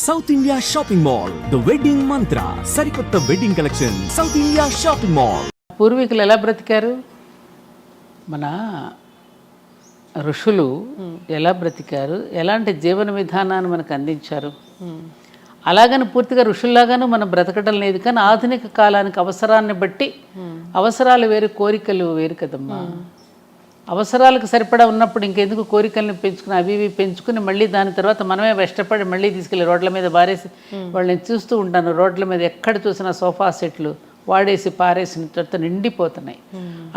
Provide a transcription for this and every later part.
South India shopping mall the wedding మంత్ర సరికొత్త wedding collection south India shopping mall. పూర్వీకులు ఎలా బ్రతికారు, మన ఋషులు ఎలా బ్రతికారు, ఎలాంటి జీవన విధానాన్ని మనకు అందించారు. అలాగని పూర్తిగా ఋషుల్లాగాను మనం బ్రతకడం లేదు, కానీ ఆధునిక కాలానికి అవసరాన్ని బట్టి అవసరాలు వేరు, కోరికలు వేరు కదమ్మా. అవసరాలకు సరిపడా ఉన్నప్పుడు ఇంకెందుకు కోరికల్ని పెంచుకుని అవి ఇవి పెంచుకుని మళ్ళీ దాని తర్వాత మనమే కష్టపడి మళ్ళీ తీసుకెళ్ళి రోడ్ల మీద బారేసి వాళ్ళని చూస్తూ ఉంటాను. రోడ్ల మీద ఎక్కడ చూసినా సోఫా సెట్లు వాడేసి పారేసిన తర్వాత నిండిపోతున్నాయి.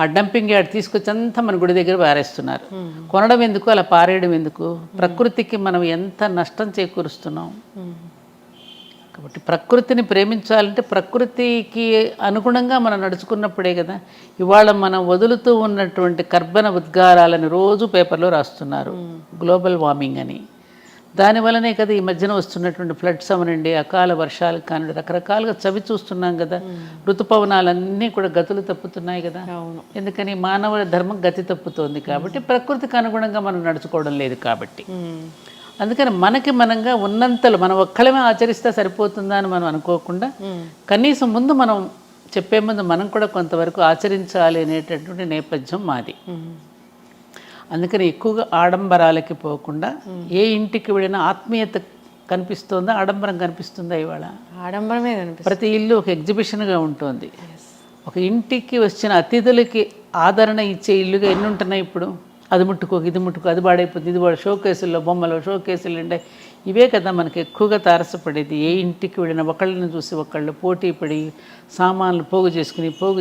ఆ డంపింగ్ యార్డ్ తీసుకొచ్చి అంతా మన గుడి దగ్గర పారేస్తున్నారు. కొనడం ఎందుకు, అలా పారేయడం ఎందుకు? ప్రకృతికి మనం ఎంత నష్టం చేకూరుస్తున్నాం. కాబట్టి ప్రకృతిని ప్రేమించాలంటే ప్రకృతికి అనుగుణంగా మనం నడుచుకున్నప్పుడే కదా. ఇవాళ మనం వదులుతూ ఉన్నటువంటి కర్బన ఉద్గారాలని రోజు పేపర్లో రాస్తున్నారు, గ్లోబల్ వార్మింగ్ అని. దానివల్లనే కదా ఈ మధ్యన వస్తున్నటువంటి ఫ్లడ్స్ అవనండి, అకాల వర్షాలు కానివ్వండి, రకరకాలుగా చవి చూస్తున్నాం కదా. ఋతుపవనాలన్నీ కూడా గతులు తప్పుతున్నాయి కదా. ఎందుకని మానవ ధర్మం గతి తప్పుతోంది కాబట్టి, ప్రకృతికి అనుగుణంగా మనం నడుచుకోవడం లేదు కాబట్టి. అందుకని మనకి మనంగా ఉన్నంతలో మనం ఒక్కళ్ళమే ఆచరిస్తే సరిపోతుందా అని మనం అనుకోకుండా, కనీసం ముందు మనం చెప్పే ముందు మనం కూడా కొంతవరకు ఆచరించాలి అనేటటువంటి నేపథ్యం మాది. అందుకని ఎక్కువగా ఆడంబరాలకి పోకుండా, ఏ ఇంటికి వెళ్ళినా ఆత్మీయత కనిపిస్తుందా, ఆడంబరం కనిపిస్తుందా? ఇవాళ ఆడంబరమే కనిపిస్తుంది. ప్రతి ఇల్లు ఒక ఎగ్జిబిషన్గా ఉంటుంది. ఒక ఇంటికి వచ్చిన అతిథులకి ఆదరణ ఇచ్చే ఇల్లుగా ఎన్ని ఉంటున్నాయి ఇప్పుడు. అది ముట్టుకో, ఇది ముట్టుకో, అది పాడైపోతుంది, ఇది షో కేసుల్లో బొమ్మలు, షో కేసులు ఉండే ఇవే కదా మనకి ఎక్కువగా తారసపడేది. ఏ ఇంటికి వెళ్ళినా ఒకళ్ళని చూసి ఒకళ్ళు పోటీ పడి సామాన్లు పోగు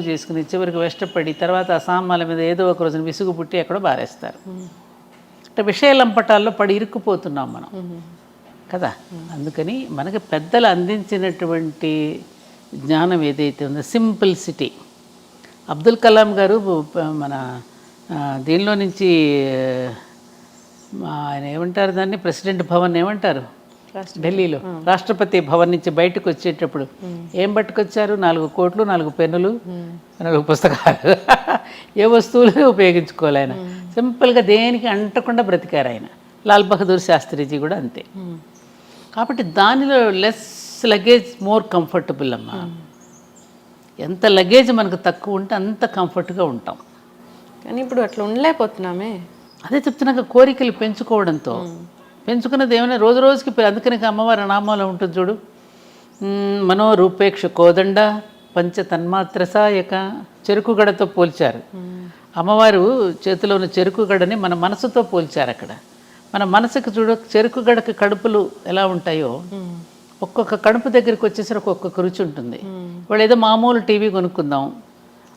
చేసుకుని చివరికి వెష్టపడి తర్వాత ఆ సామాన్ల మీద ఏదో ఒక రోజున విసుగు పుట్టి ఎక్కడో బారేస్తారు. అంటే విషయలంపటాల్లో పడి ఇరుక్కుపోతున్నాం మనం కదా. అందుకని మనకి పెద్దలు అందించినటువంటి జ్ఞానం ఏదైతే ఉందో, సింప్లిసిటీ. అబ్దుల్ కలాం గారు మన దీనిలో నుంచి ఆయన ఏమంటారు దాన్ని, ప్రెసిడెంట్ భవన్ ఏమంటారు, ఢిల్లీలో రాష్ట్రపతి భవన్ నుంచి బయటకు వచ్చేటప్పుడు ఏం పట్టుకొచ్చారు? 4 కోట్లు, 4 పెన్నులు, 4 పుస్తకాలు. ఏ వస్తువులు ఉపయోగించుకోవాలి ఆయన. సింపుల్గా దేనికి అంటకుండా బ్రతికారు ఆయన. లాల్ బహదూర్ శాస్త్రిజీ కూడా అంతే. కాబట్టి దానిలో లెస్ లగేజ్ మోర్ కంఫర్టబుల్ అమ్మా. ఎంత లగేజ్ మనకు తక్కువ ఉంటే అంత కంఫర్ట్గా ఉంటాం. కానీ ఇప్పుడు అట్లా ఉండలేకపోతున్నామే. అదే చెప్తున్నాక కోరికలు పెంచుకోవడంతో పెంచుకున్నది ఏమైనా రోజు రోజుకి. అందుకని అమ్మవారి నామాలో ఉంటుంది చూడు, మనోరూపేక్ష కోదండ పంచ తన్మాత్ర సాయక. చెరుకు గడతో పోల్చారు. అమ్మవారు చేతిలో ఉన్న చెరుకు గడని మన మనసుతో పోల్చారు. అక్కడ మన మనసుకు చూడు, చెరుకు గడకి కడుపులు ఎలా ఉంటాయో, ఒక్కొక్క కడుపు దగ్గరికి వచ్చేసరికి ఒక్కొక్క రుచి ఉంటుంది. వాళ్ళు ఏదో మామూలు టీవీ కొనుక్కుందాం,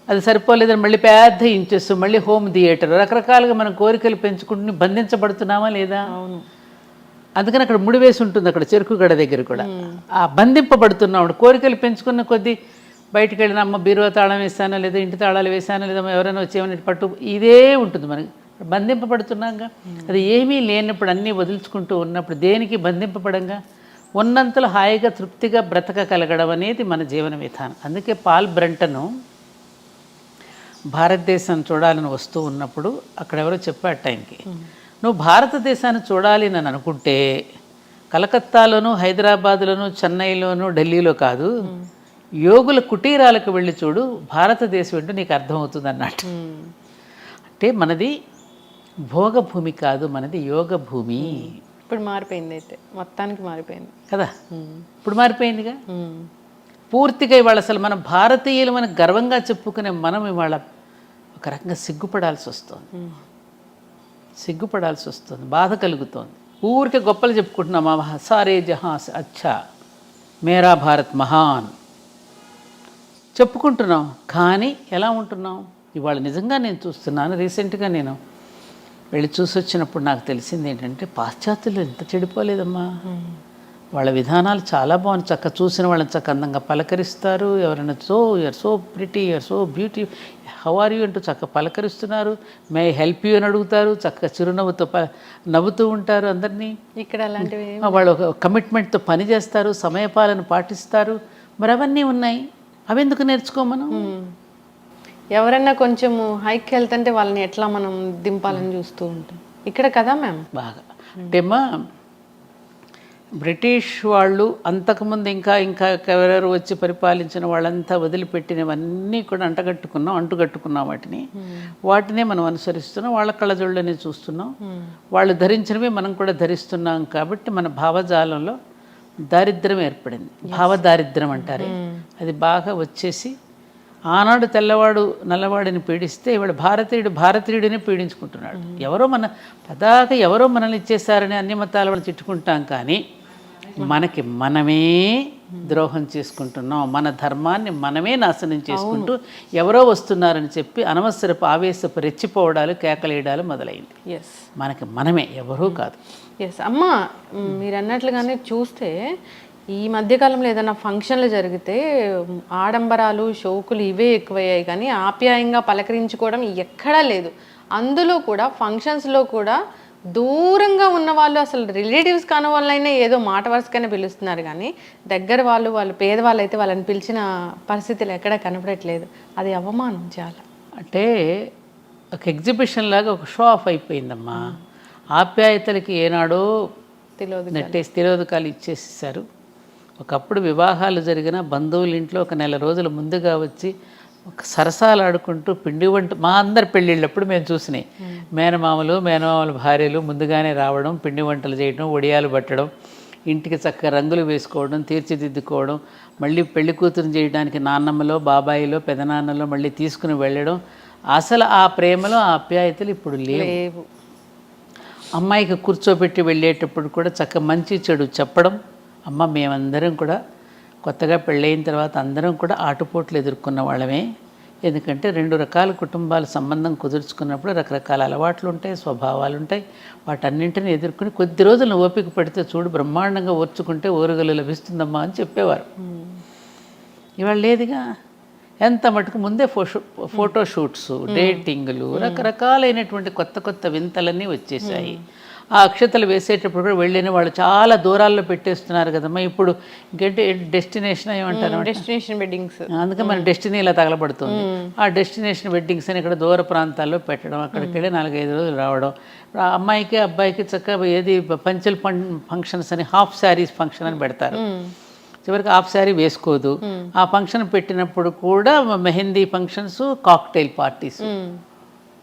అది సరిపోలేదని మళ్ళీ పెద్ద ఇంచెస్, మళ్ళీ హోమ్ థియేటర్, రకరకాలుగా మనం కోరికలు పెంచుకుంటూ బంధించబడుతున్నామా లేదా? అందుకని అక్కడ ముడివేసి ఉంటుంది, అక్కడ చెరుకు గడ దగ్గర కూడా. ఆ బంధింపబడుతున్నాం. కోరికలు పెంచుకున్న కొద్దీ బయటికి వెళ్ళిన అమ్మ బీరువా తాళం వేసానో, లేదా ఇంటి తాళాలు వేసానో, లేదా ఎవరైనా వచ్చేమని పట్టు, ఇదే ఉంటుంది మనకి. బంధింపబడుతున్నాగా. అది ఏమీ లేనప్పుడు, అన్నీ వదులుచుకుంటూ ఉన్నప్పుడు దేనికి బంధింపబడంగా ఉన్నంతలో హాయిగా తృప్తిగా బ్రతకగలగడం అనేది మన జీవన విధానం. అందుకే పాల్ బ్రంటను భారతదేశం చూడాలని వస్తూ ఉన్నప్పుడు అక్కడ ఎవరో చెప్పారు టైంకి, నువ్వు భారతదేశాన్ని చూడాలి అని అనుకుంటే కలకత్తాలోను, హైదరాబాద్లోను, చెన్నైలోను, ఢిల్లీలో కాదు, యోగుల కుటీరాలకు వెళ్ళి చూడు, భారతదేశం ఏంటో నీకు అర్థమవుతుంది అన్నట్టు. అంటే మనది భోగభూమి కాదు, మనది యోగ భూమి. ఇప్పుడు మారిపోయింది, అయితే మొత్తానికి మారిపోయింది కదా. ఇప్పుడు మారిపోయిందిగా పూర్తిగా. ఇవాళ అసలు మన భారతీయులు మనకు గర్వంగా చెప్పుకునే మనం ఇవాళ ఒక రకంగా సిగ్గుపడాల్సి వస్తుంది, బాధ కలుగుతోంది. ఊరికే గొప్పలు చెప్పుకుంటున్నాం, సారే జహాం అచ్చా మేరా భారత్ మహాన్ చెప్పుకుంటున్నాం. కానీ ఎలా ఉంటున్నాం ఇవాళ? నిజంగా నేను చూస్తున్నాను. రీసెంట్గా నేను వెళ్ళి చూసి వచ్చినప్పుడు నాకు తెలిసింది ఏంటంటే, పాశ్చాత్యులు ఎంత చెడిపోలేదమ్మా. వాళ్ళ విధానాలు చాలా బాగుంది. చక్క చూసిన వాళ్ళని చక్క అందంగా పలకరిస్తారు. ఎవరైనా you're so pretty, you're so beauty, how are you అంటూ చక్క పలకరిస్తున్నారు. మే హెల్ప్ యూ అని అడుగుతారు. చక్క చిరునవ్వుతో నవ్వుతూ ఉంటారు అందరినీ. ఇక్కడ అలాంటివి వాళ్ళు ఒక కమిట్మెంట్తో పని చేస్తారు, సమయపాలన పాటిస్తారు. మరి అవన్నీ ఉన్నాయి, అవి ఎందుకు నేర్చుకోమను? ఎవరన్నా కొంచెం హైక్ వెళ్తుంటే వాళ్ళని ఎట్లా మనం దింపాలని చూస్తూ ఉంటాం. ఇక్కడ కదా మ్యామ్ బాగా అంటే బ్రిటిష్ వాళ్ళు అంతకుముందు ఇంకా ఎవరెవరు వచ్చి పరిపాలించిన వాళ్ళంతా వదిలిపెట్టినవన్నీ కూడా అంటుకట్టుకున్నాం వాటినే మనం అనుసరిస్తున్నాం, వాళ్ళ కళ్ళజోళ్ళని చూస్తున్నాం, వాళ్ళు ధరించినవి మనం కూడా ధరిస్తున్నాం. కాబట్టి మన భావజాలంలో దారిద్ర్యం ఏర్పడింది, భావదారిద్ర్యం అంటారే, అది బాగా వచ్చేసి ఆనాడు తెల్లవాడు నల్లవాడిని పీడిస్తే ఇవాడు భారతీయుడిని పీడించుకుంటున్నాడు. ఎవరో మనల్ని ఇచ్చేసారని అన్ని మతాల వాళ్ళు తిట్టుకుంటాం, కానీ మనకి మనమే ద్రోహం చేసుకుంటున్నాం, మన ధర్మాన్ని మనమే నాశనం చేసుకుంటూ ఎవరో వస్తున్నారని చెప్పి అనవసరపు ఆవేశపు రెచ్చిపోవడాలు, కేకలేయడాలు మొదలైంది. మనకి మనమే, ఎవరూ కాదు. అమ్మ, మీరు అన్నట్లుగానే చూస్తే ఈ మధ్యకాలంలో ఏదైనా ఫంక్షన్లు జరిగితే ఆడంబరాలు, షోకులు ఇవే ఎక్కువయ్యాయి, కానీ ఆప్యాయంగా పలకరించుకోవడం ఎక్కడా లేదు. అందులో కూడా ఫంక్షన్స్లో కూడా దూరంగా ఉన్న వాళ్ళు, అసలు రిలేటివ్స్ కాని వాళ్ళైనా ఏదో మాట వరుసకైనా పిలుస్తున్నారు, కానీ దగ్గర వాళ్ళు పేదవాళ్ళు అయితే వాళ్ళని పిలిచిన పరిస్థితులు ఎక్కడా కనపడట్లేదు. అది అవమానం చాలా. అంటే ఒక ఎగ్జిబిషన్ లాగా ఒక షో ఆఫ్ అయిపోయిందమ్మా. ఆప్యాయతలకి ఏనాడో తిలోదకాలు ఇచ్చేసేసారు. ఒకప్పుడు వివాహాలు జరిగిన బంధువుల ఇంట్లో ఒక నెల రోజుల ముందుగా వచ్చి ఒక సరసాలు ఆడుకుంటూ పిండి వంట, మా అందరి పెళ్ళిళ్ళప్పుడు మేము చూసినాయి, మేనమామలు భార్యలు ముందుగానే రావడం, పిండి వంటలు చేయడం, ఒడియాలు పట్టడం, ఇంటికి చక్కగా రంగులు వేసుకోవడం, తీర్చిదిద్దుకోవడం, మళ్ళీ పెళ్లి కూతురు చేయడానికి నాన్నమ్మలో, బాబాయిలో, పెదనాన్నలో మళ్ళీ తీసుకుని వెళ్ళడం. అసలు ఆ ప్రేమలో ఆ ఆప్యాయతలు ఇప్పుడు లేవు. అమ్మాయికి కూర్చోబెట్టి వెళ్ళేటప్పుడు కూడా చక్కగా మంచి చెడు చెప్పడం. అమ్మ, మేమందరం కూడా కొత్తగా పెళ్ళయిన తర్వాత అందరం కూడా ఆటుపోట్లు ఎదుర్కొన్న వాళ్ళమే. ఎందుకంటే 2 రకాల కుటుంబాల సంబంధం కుదుర్చుకున్నప్పుడు రకరకాల అలవాట్లు ఉంటాయి, స్వభావాలు ఉంటాయి. వాటన్నింటినీ ఎదుర్కొని కొద్ది రోజులు ఓపిక పడితే చూడు బ్రహ్మాండంగా ఓర్చుకుంటే ఓరుగలు లభిస్తుందమ్మా అని చెప్పేవారు. ఇవాళ లేదుగా. ఎంత మటుకు ముందే ఫోటోషూట్స్, డేటింగ్లు, రకరకాలైనటువంటి కొత్త వింతలన్నీ వచ్చేసాయి. ఆ అక్షతలు వేసేటప్పుడు కూడా వెళ్ళిన వాళ్ళు చాలా దూరాల్లో పెట్టేస్తున్నారు కదమ్మా. ఇప్పుడు ఇంకేంటి డెస్టినేషన్ ఏమంటారు, డెస్టినేషన్ వెడ్డింగ్స్. అందుకే మన డెస్టినీ ఇలా తగలబడుతుంది. ఆ డెస్టినేషన్ వెడ్డింగ్స్ అని ఇక్కడ దూర ప్రాంతాల్లో పెట్టడం, అక్కడికి వెళ్ళి 4-5 రోజులు రావడం. ఆ అమ్మాయికి అబ్బాయికి చక్కగా ఏది పంచల్ ఫంక్షన్స్ అని, హాఫ్ శారీస్ ఫంక్షన్ అని పెడతారు. చివరికి హాఫ్ శారీ వేసుకోదు. ఆ ఫంక్షన్ పెట్టినప్పుడు కూడా మెహందీ ఫంక్షన్స్, కాక్టైల్ పార్టీస్.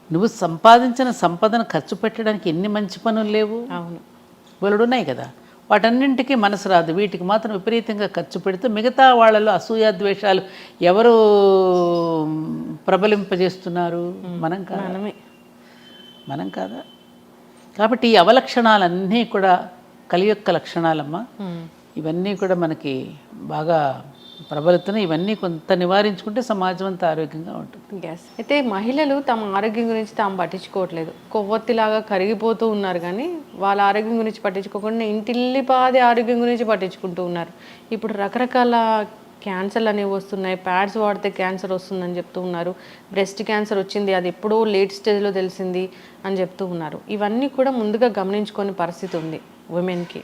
నువ్వు సంపాదించిన సంపదను ఖర్చు పెట్టడానికి ఎన్ని మంచి పనులు లేవు? అవును, బోలెడున్నాయి కదా. వాటన్నింటికీ మనసు రాదు, వీటికి మాత్రం విపరీతంగా ఖర్చు పెడుతూ మిగతా వాళ్ళలో అసూయ ద్వేషాలు ఎవరు ప్రబలింపజేస్తున్నారు? మనం కాదా? కాబట్టి ఈ అవలక్షణాలన్నీ కూడా కలియొక్క లక్షణాలమ్మా. ఇవన్నీ కూడా మనకి బాగా ప్రబలుతున్నాయి. ఇవన్నీ కొంత నివారించుకుంటే సమాజం అంతా ఆరోగ్యంగా ఉంటుంది. అయితే మహిళలు తమ ఆరోగ్యం గురించి తాము పట్టించుకోవట్లేదు, కొవ్వొత్తిలాగా కరిగిపోతూ ఉన్నారు, కానీ వాళ్ళ ఆరోగ్యం గురించి పట్టించుకోకుండా ఇంటిల్లిపాది ఆరోగ్యం గురించి పట్టించుకుంటూ ఉన్నారు. ఇప్పుడు రకరకాల క్యాన్సర్లు అనేవి వస్తున్నాయి, ప్యాడ్స్ వాడితే క్యాన్సర్ వస్తుందని చెప్తూ ఉన్నారు. బ్రెస్ట్ క్యాన్సర్ వచ్చింది, అది ఎప్పుడో లేట్ స్టేజ్లో తెలిసింది అని చెప్తూ ఉన్నారు. ఇవన్నీ కూడా ముందుగా గమనించుకునే పరిస్థితి ఉంది ఉమెన్కి.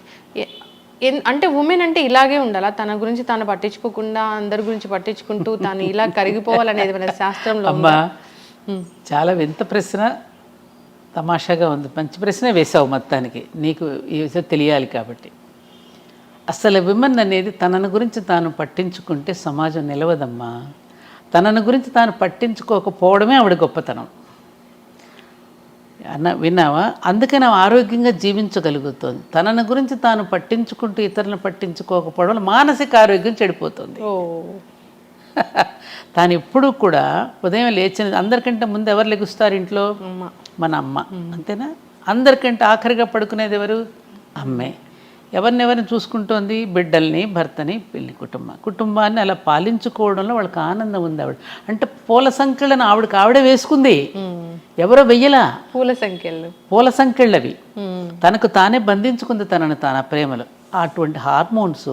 అంటే ఉమెన్ అంటే ఇలాగే ఉండాలా? తన గురించి తాను పట్టించుకోకుండా అందరి గురించి పట్టించుకుంటూ తాను ఇలా కరిగిపోవాలనేది మన శాస్త్రంలో. అమ్మా, చాలా వింత ప్రశ్న, తమాషాగా ఉంది. మంచి ప్రశ్నే వేసావు మొత్తానికి. నీకు ఈ విషయం తెలియాలి కాబట్టి. అసలు విమెన్ అనేది తనను గురించి తాను పట్టించుకుంటే సమాజం నిలవదమ్మా. తనను గురించి తాను పట్టించుకోకపోవడమే ఆవిడ గొప్పతనం. విన్నావా? అందుకని ఆరోగ్యంగా జీవించగలుగుతుంది. తనను గురించి తాను పట్టించుకుంటూ ఇతరులను పట్టించుకోకపోవడం మానసిక ఆరోగ్యం చెడిపోతుంది. తాను ఎప్పుడు కూడా ఉదయం లేచిన అందరికంటే ముందు ఎవరు లెగుస్తారు ఇంట్లో? మన అమ్మ, అంతేనా? అందరికంటే ఆఖరిగా పడుకునేది ఎవరు? అమ్మే. ఎవరిని చూసుకుంటోంది? బిడ్డల్ని, భర్తని, పెళ్లి కుటుంబాన్ని అలా పాలించుకోవడంలో వాళ్ళకి ఆనందం ఉంది. ఆవిడ అంటే పూల సంఖ్యలను ఆవిడే వేసుకుంది, ఎవరో వెయ్యలా. పూల సంఖ్యలు అవి తనకు తానే బంధించుకుంది తనను తాను ఆ ప్రేమలో. అటువంటి హార్మోన్స్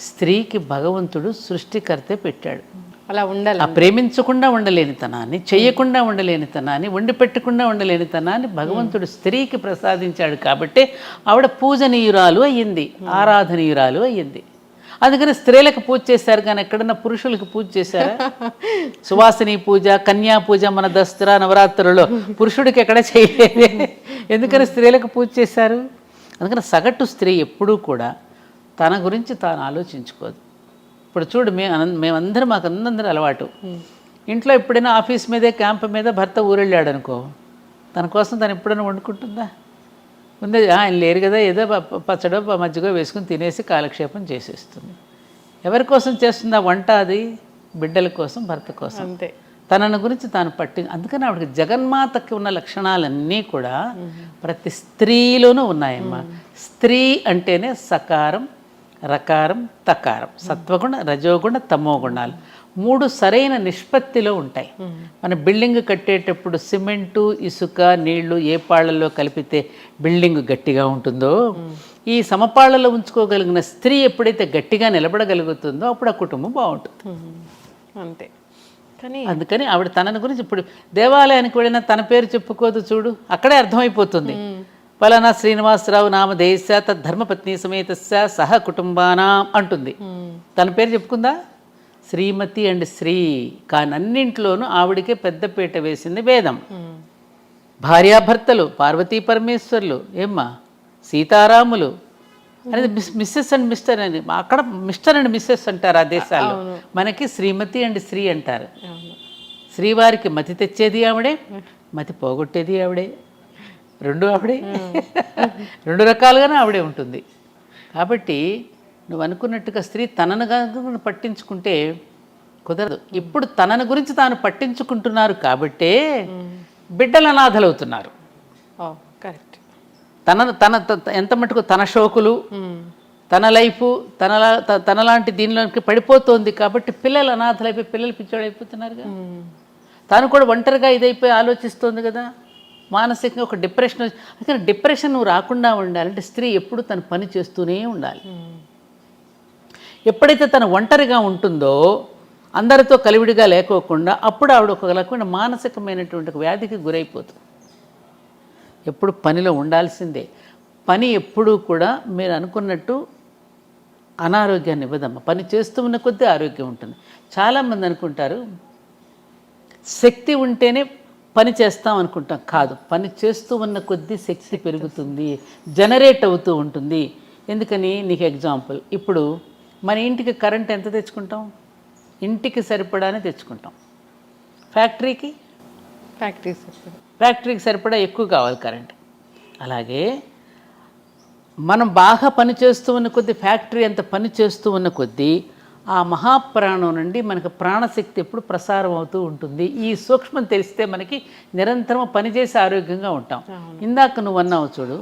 స్త్రీకి భగవంతుడు సృష్టికర్తే పెట్టాడు. అలా ఉండాలి. ఆ ప్రేమించకుండా ఉండలేని తనాన్ని, చెయ్యకుండా ఉండలేని తనాన్ని, వండి పెట్టకుండా ఉండలేని తనాన్ని భగవంతుడు స్త్రీకి ప్రసాదించాడు. కాబట్టి ఆవిడ పూజనీయురాలు అయ్యింది, ఆరాధనీయురాలు అయ్యింది. అందుకని స్త్రీలకు పూజ చేశారు, కానీ ఎక్కడన్నా పురుషులకు పూజ చేశారా? సువాసిని పూజ, కన్యా పూజ మన దసరా నవరాత్రులలో పురుషుడికి ఎక్కడ చేయలేదు. ఎందుకని స్త్రీలకు పూజ చేశారు? అందుకని సగటు స్త్రీ ఎప్పుడూ కూడా తన గురించి తాను ఆలోచించుకోదు. ఇప్పుడు చూడు మేమందరం మాకు అందరూ అలవాటు. ఇంట్లో ఎప్పుడైనా ఆఫీస్ మీదే క్యాంప్ మీద భర్త ఊరెళ్ళాడు అనుకో, తన కోసం తను ఎప్పుడైనా వండుకుంటుందా? ముందే ఆయన లేరు కదా, ఏదో పచ్చడో మజ్జిగో వేసుకుని తినేసి కాలక్షేపం చేసేస్తుంది. ఎవరి కోసం చేస్తుందా వంట? అది బిడ్డల కోసం, భర్త కోసం. అంతే. తనను గురించి తాను అందుకని ఆవిడకి జగన్మాతకి ఉన్న లక్షణాలన్నీ కూడా ప్రతి స్త్రీలోనూ ఉన్నాయమ్మా. స్త్రీ అంటేనే సకారం, రకారం, తకారం, సత్వగుణ, రజోగుణ, తమో గుణాలు 3 సరైన నిష్పత్తిలో ఉంటాయి. మన బిల్డింగ్ కట్టేటప్పుడు సిమెంటు, ఇసుక, నీళ్లు ఏ పాళ్లలో కలిపితే బిల్డింగ్ గట్టిగా ఉంటుందో, ఈ సమపాళ్లలో ఉంచుకోగలిగిన స్త్రీ ఎప్పుడైతే గట్టిగా నిలబడగలుగుతుందో అప్పుడు ఆ కుటుంబం బాగుంటుంది. అంతే. కానీ అందుకని ఆవిడ తనని గురించి ఇప్పుడు దేవాలయానికి వెళ్ళినా తన పేరు చెప్పుకోదు చూడు, అక్కడే అర్థమైపోతుంది. పలానా శ్రీనివాసరావు నామధేయస్య తద్ధర్మపత్ని సమేతస్య సహ కుటుంబానాం అంటుంది. తన పేరు చెప్పుకుందా? శ్రీమతి అండ్ శ్రీ. కానీ అన్నింట్లోనూ ఆవిడికే పెద్దపీట వేసింది వేదం. భార్యాభర్తలు, పార్వతీ పరమేశ్వర్లు, ఏమ్మా సీతారాములు అనేది మిస్సెస్ అండ్ మిస్టర్ అని. అక్కడ మిస్టర్ అండ్ మిస్సెస్ అంటారు ఆ దేశాల్లో, మనకి శ్రీమతి అండ్ శ్రీ అంటారు. శ్రీవారికి మతి తెచ్చేది ఆవిడే, మతి పోగొట్టేది ఆవిడే, రెండు ఆవిడే. 2 రకాలుగానే ఆవిడే ఉంటుంది. కాబట్టి నువ్వు అనుకున్నట్టుగా స్త్రీ తనను పట్టించుకుంటే కుదరదు. ఇప్పుడు తనను గురించి తాను పట్టించుకుంటున్నారు కాబట్టే బిడ్డలు అనాథలవుతున్నారు. కరెక్ట్. తన ఎంత మటుకు తన షోకులు, తన లైఫ్, తనలాంటి దీనిలోకి పడిపోతోంది కాబట్టి పిల్లలు అనాథలైపోయి పిల్లలు పిచ్చోడైపోతున్నారుగా. తను కూడా ఒంటరిగా ఇదైపోయి ఆలోచిస్తోంది కదా, మానసికంగా ఒక డిప్రెషన్. అందుకని డిప్రెషన్ నువ్వు రాకుండా ఉండాలంటే స్త్రీ ఎప్పుడు తన పని చేస్తూనే ఉండాలి. ఎప్పుడైతే తను ఒంటరిగా ఉంటుందో, అందరితో కలివిడిగా లేకోకుండా, అప్పుడు ఆవిడ ఒక రకమైన మానసికమైనటువంటి వ్యాధికి గురైపోతుంది. ఎప్పుడు పనిలో ఉండాల్సిందే. పని ఎప్పుడూ కూడా మీరు అనుకున్నట్టు అనారోగ్యాన్ని ఇవ్వదమ్మా. పని చేస్తూ ఉన్న కొద్దీ ఆరోగ్యం ఉంటుంది. చాలామంది అనుకుంటారు శక్తి ఉంటేనే పని చేస్తాం అనుకుంటాం. కాదు, పని చేస్తూ ఉన్న కొద్దీ శక్తి పెరుగుతుంది, జనరేట్ అవుతూ ఉంటుంది. ఎందుకని నీకు ఎగ్జాంపుల్, ఇప్పుడు మన ఇంటికి కరెంట్ ఎంత తెచ్చుకుంటాం? ఇంటికి సరిపడానే తెచ్చుకుంటాం. ఫ్యాక్టరీకి సరిపడా ఎక్కువ కావాలి కరెంట్. అలాగే మనం బాగా పని చేస్తూ ఉన్న కొద్దీ, ఫ్యాక్టరీ అంత పని చేస్తూ ఉన్న కొద్దీ ఆ మహాప్రాణం నుండి మనకు ప్రాణశక్తి ఎప్పుడు ప్రసారం అవుతూ ఉంటుంది. ఈ సూక్ష్మం తెలిస్తే మనకి నిరంతరం పనిచేసి ఆరోగ్యంగా ఉంటాం. ఇందాక నువ్వు అన్నావు చూడు,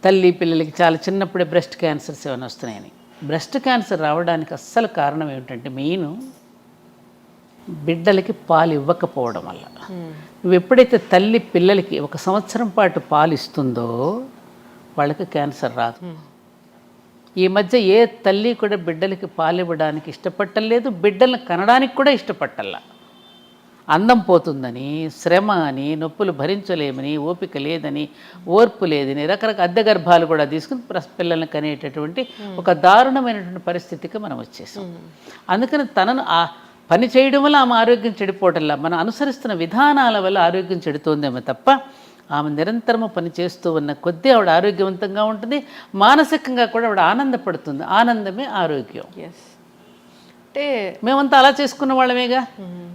తల్లి పిల్లలకి చాలా చిన్నప్పుడే బ్రెస్ట్ క్యాన్సర్స్ ఏమైనా వస్తున్నాయని. బ్రెస్ట్ క్యాన్సర్ రావడానికి అస్సలు కారణం ఏమిటంటే మెయిన్ బిడ్డలకి పాలు ఇవ్వకపోవడం వల్ల. నువ్వు ఎప్పుడైతే తల్లి పిల్లలకి 1 సంవత్సరం పాటు పాలు ఇస్తుందో వాళ్ళకి క్యాన్సర్ రాదు. ఈ మధ్య ఏ తల్లి కూడా బిడ్డలకి పాలు ఇవ్వడానికి ఇష్టపట్టలేదు, బిడ్డలను కనడానికి కూడా ఇష్టపట్టల్లా. అందం పోతుందని, శ్రమ అని, నొప్పులు భరించలేమని, ఓపిక లేదని, ఓర్పు లేదని, రకరకాల అద్దె గర్భాలు కూడా తీసుకుని పిల్లల్ని కనేటటువంటి ఒక దారుణమైనటువంటి పరిస్థితికి మనం వచ్చేసాం. అందుకని తనను ఆ పని చేయడం వల్ల ఆమె ఆరోగ్యం చెడిపోవటంలా, మనం అనుసరిస్తున్న విధానాల వల్ల ఆరోగ్యం చెడుతోందేమో తప్ప ఆమె నిరంతరము పని చేస్తూ ఉన్న కొద్దీ ఆవిడ ఆరోగ్యవంతంగా ఉంటుంది. మానసికంగా కూడా ఆవిడ ఆనందపడుతుంది. ఆనందమే ఆరోగ్యం. అంటే మేమంతా అలా చేసుకున్న వాళ్ళమేగా.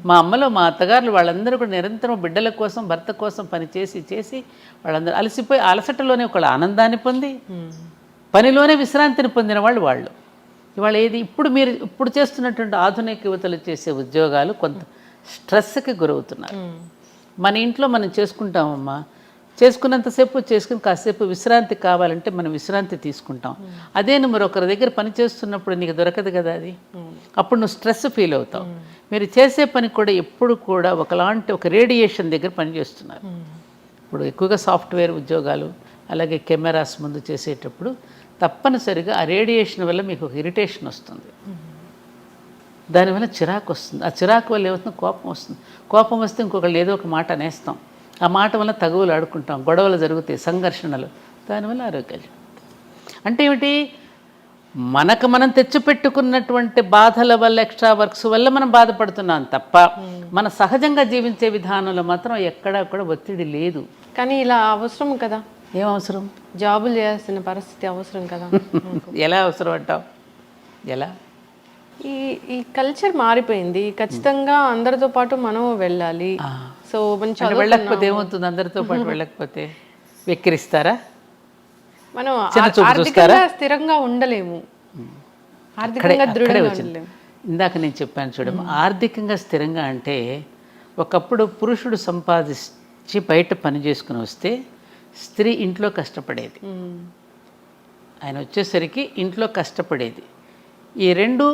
మా అమ్మలో మా అత్తగారులు వాళ్ళందరూ కూడా నిరంతరం బిడ్డల కోసం, భర్త కోసం పని చేసి వాళ్ళందరూ అలసిపోయి అలసటలోనే ఒక ఆనందాన్ని పొంది పనిలోనే విశ్రాంతిని పొందిన వాళ్ళు. ఇవాళ ఏది ఇప్పుడు చేస్తున్నటువంటి ఆధునిక యువతలు చేసే ఉద్యోగాలు కొంత స్ట్రెస్కి గురవుతున్నారు. మన ఇంట్లో మనం చేసుకుంటామమ్మా, చేసుకున్నంతసేపు చేసుకుని కాసేపు విశ్రాంతి కావాలంటే మనం విశ్రాంతి తీసుకుంటాం. అదే నువ్వు మరొకరి దగ్గర పని చేస్తున్నప్పుడు నీకు దొరకదు కదా అది. అప్పుడు నువ్వు స్ట్రెస్ ఫీల్ అవుతావు. మీరు చేసే పని కూడా ఎప్పుడు కూడా ఒక రేడియేషన్ దగ్గర పనిచేస్తున్నారు. ఇప్పుడు ఎక్కువగా సాఫ్ట్వేర్ ఉద్యోగాలు, అలాగే కెమెరాస్ ముందు చేసేటప్పుడు తప్పనిసరిగా ఆ రేడియేషన్ వల్ల మీకు ఒక ఇరిటేషన్ వస్తుంది. దానివల్ల చిరాకు వస్తుంది. ఆ చిరాకు వల్ల ఏమవుతుంది? కోపం వస్తుంది. కోపం వస్తే ఇంకొకళ్ళు ఏదో ఒక మాట అనేస్తాం. ఆ మాట వల్ల తగువులు ఆడుకుంటాం, గొడవలు జరుగుతాయి, సంఘర్షణలు. దానివల్ల ఆరోగ్యాలు. అంటే ఏమిటి? మనకు మనం తెచ్చిపెట్టుకున్నటువంటి బాధల వల్ల, ఎక్స్ట్రా వర్క్స్ వల్ల మనం బాధపడుతున్నాం తప్ప మన సహజంగా జీవించే విధానంలో మాత్రం ఎక్కడా కూడా ఒత్తిడి లేదు. కానీ ఇలా అవసరం కదా. ఏం అవసరం? జాబులు చేయాల్సిన పరిస్థితి అవసరం కదా. ఎలా అవసరం అంటావు? ఎలా? ఈ ఈ కల్చర్ మారిపోయింది. ఖచ్చితంగా అందరితో పాటు మనం వెళ్ళాలి. సో మంచి వెళ్ళకపోతే ఏమవుతుంది? అందరితో పాటు వెళ్ళకపోతే వెక్కిరిస్తారా? మనం ఆర్థికంగా స్థిరంగా ఉండలేము, ఆర్థికంగా దృఢంగా ఉండలేము. ఇందాక నేను చెప్పాను చూడము, ఆర్థికంగా స్థిరంగా అంటే ఒకప్పుడు పురుషుడు సంపాదించి బయట పని చేసుకుని వస్తే స్త్రీ ఇంట్లో కష్టపడేది. ఆయన వచ్చేసరికి ఇంట్లో కష్టపడేది. ఈ రెండు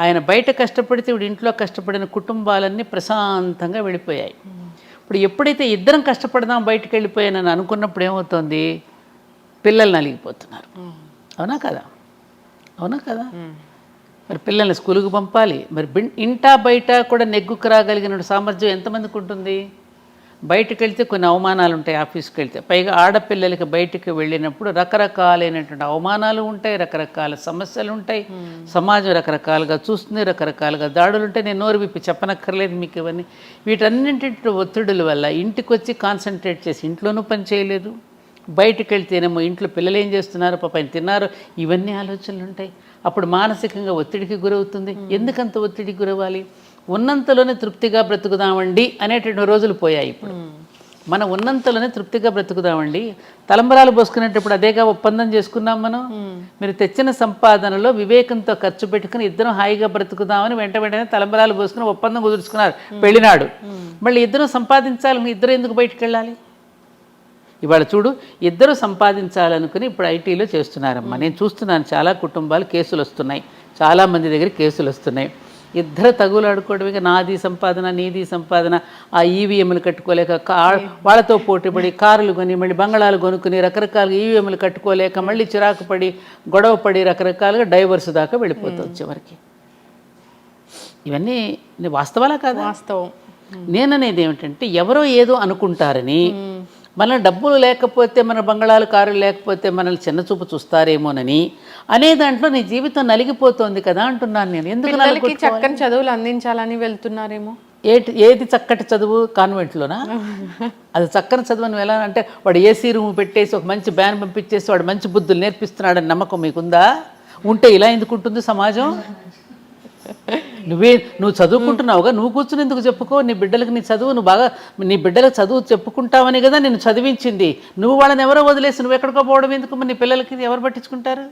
ఆయన బయట కష్టపడితే ఇప్పుడు ఇంట్లో కష్టపడిన కుటుంబాలన్నీ ప్రశాంతంగా వెళ్ళిపోయాయి. ఇప్పుడు ఎప్పుడైతే ఇద్దరం కష్టపడదాం బయటకు వెళ్ళిపోయానని అనుకున్నప్పుడు ఏమవుతుంది? పిల్లలు నలిగిపోతున్నారు. అవునా కదా? అవునా కదా? మరి పిల్లల్ని స్కూల్కి పంపాలి. మరి ఇంటా బయట కూడా నెగ్గుకు రాగలిగిన సామర్థ్యం ఎంతమందికి ఉంటుంది? బయటకు వెళ్తే కొన్ని అవమానాలు ఉంటాయి. ఆఫీస్కి వెళ్తే పైగా ఆడపిల్లలకి బయటకు వెళ్ళినప్పుడు రకరకాలైనటువంటి అవమానాలు ఉంటాయి, రకరకాల సమస్యలు ఉంటాయి, సమాజం రకరకాలుగా చూస్తుంది, రకరకాలుగా దాడులు ఉంటాయి. నేను నోరు విప్పి చెప్పనక్కర్లేదు మీకు ఇవన్నీ. వీటన్నింటి ఒత్తిడుల వల్ల ఇంటికి వచ్చి కాన్సన్ట్రేట్ చేసి ఇంట్లోనూ పని చేయలేదు, బయటకు వెళ్తేనేమో ఇంట్లో పిల్లలు ఏం చేస్తున్నారు, పాప ఆయన తిన్నారు, ఇవన్నీ ఆలోచనలు ఉంటాయి. అప్పుడు మానసికంగా ఒత్తిడికి గురవుతుంది. ఎందుకంత ఒత్తిడికి గురవ్వాలి? ఉన్నంతలోనే తృప్తిగా బ్రతుకుదామండి అనేటువంటి రోజులు పోయాయి. ఇప్పుడు మనం ఉన్నంతలోనే తృప్తిగా బ్రతుకుదామండి. తలంబరాలు పోసుకునేటప్పుడు అదేగా ఒప్పందం చేసుకున్నాం మనం. మీరు తెచ్చిన సంపాదనలో వివేకంతో ఖర్చు పెట్టుకుని ఇద్దరం హాయిగా బ్రతుకుదామని వెంటనే తలంబరాలు పోసుకుని ఒప్పందం కుదుర్చుకున్నారు పెళ్ళినాడు. మళ్ళీ ఇద్దరం సంపాదించాలని ఇద్దరు ఎందుకు బయటకు వెళ్ళాలి? ఇవాళ చూడు, ఇద్దరు సంపాదించాలనుకుని ఇప్పుడు ఐటీలో చేస్తున్నారమ్మా. నేను చూస్తున్నాను చాలా కుటుంబాలు కేసులు వస్తున్నాయి, చాలామంది దగ్గర కేసులు వస్తున్నాయి. ఇద్దరు తగులాడుకోవడమే, నాది సంపాదన నీది సంపాదన. ఆ ఈవీఎంలు కట్టుకోలేక వాళ్ళతో పోటీపడి కారులు కొని మళ్ళీ బంగళాలు కొనుక్కుని రకరకాలుగా ఈవీఎంలు కట్టుకోలేక మళ్ళీ చిరాకు పడి గొడవ పడి రకరకాలుగా డైవర్స్ దాకా వెళ్ళిపోతుంది చివరికి. ఇవన్నీ వాస్తవాలా కాదా? వాస్తవం. నేననేది ఏమిటంటే, ఎవరో ఏదో అనుకుంటారని, మన డబ్బులు లేకపోతే, మన బంగళాలు కారులు లేకపోతే మనల్ని చిన్నచూపు చూస్తారేమోనని అనే దాంట్లో నీ జీవితం నలిగిపోతుంది కదా అంటున్నాను నేను. ఎందుకు చక్కని చదువులు అందించాలని వెళ్తున్నారేమో. ఏది చక్కటి చదువు? కాన్వెంట్లోనా? అది చక్కని చదువు అని ఎలా అంటే, వాడు ఏసీ రూమ్ పెట్టేసి ఒక మంచి బ్యాన్ పంపించేసి వాడు మంచి బుద్ధులు నేర్పిస్తున్నాడని నమ్మకం మీకుందా? ఉంటే ఇలా ఎందుకు ఉంటుంది సమాజం? నువ్వు చదువుకుంటున్నావుగా, నువ్వు కూర్చుని ఎందుకు చెప్పుకో? నీ బిడ్డలకు నీ చదువు, నువ్వు బాగా నీ బిడ్డలకు చదువు చెప్పుకుంటావని కదా నేను చదివించింది. నువ్వు వాళ్ళని ఎవరో వదిలేసి నువ్వు ఎక్కడికో పోవడం ఎందుకు? నీ పిల్లలకి ఎవరు పట్టించుకుంటారు?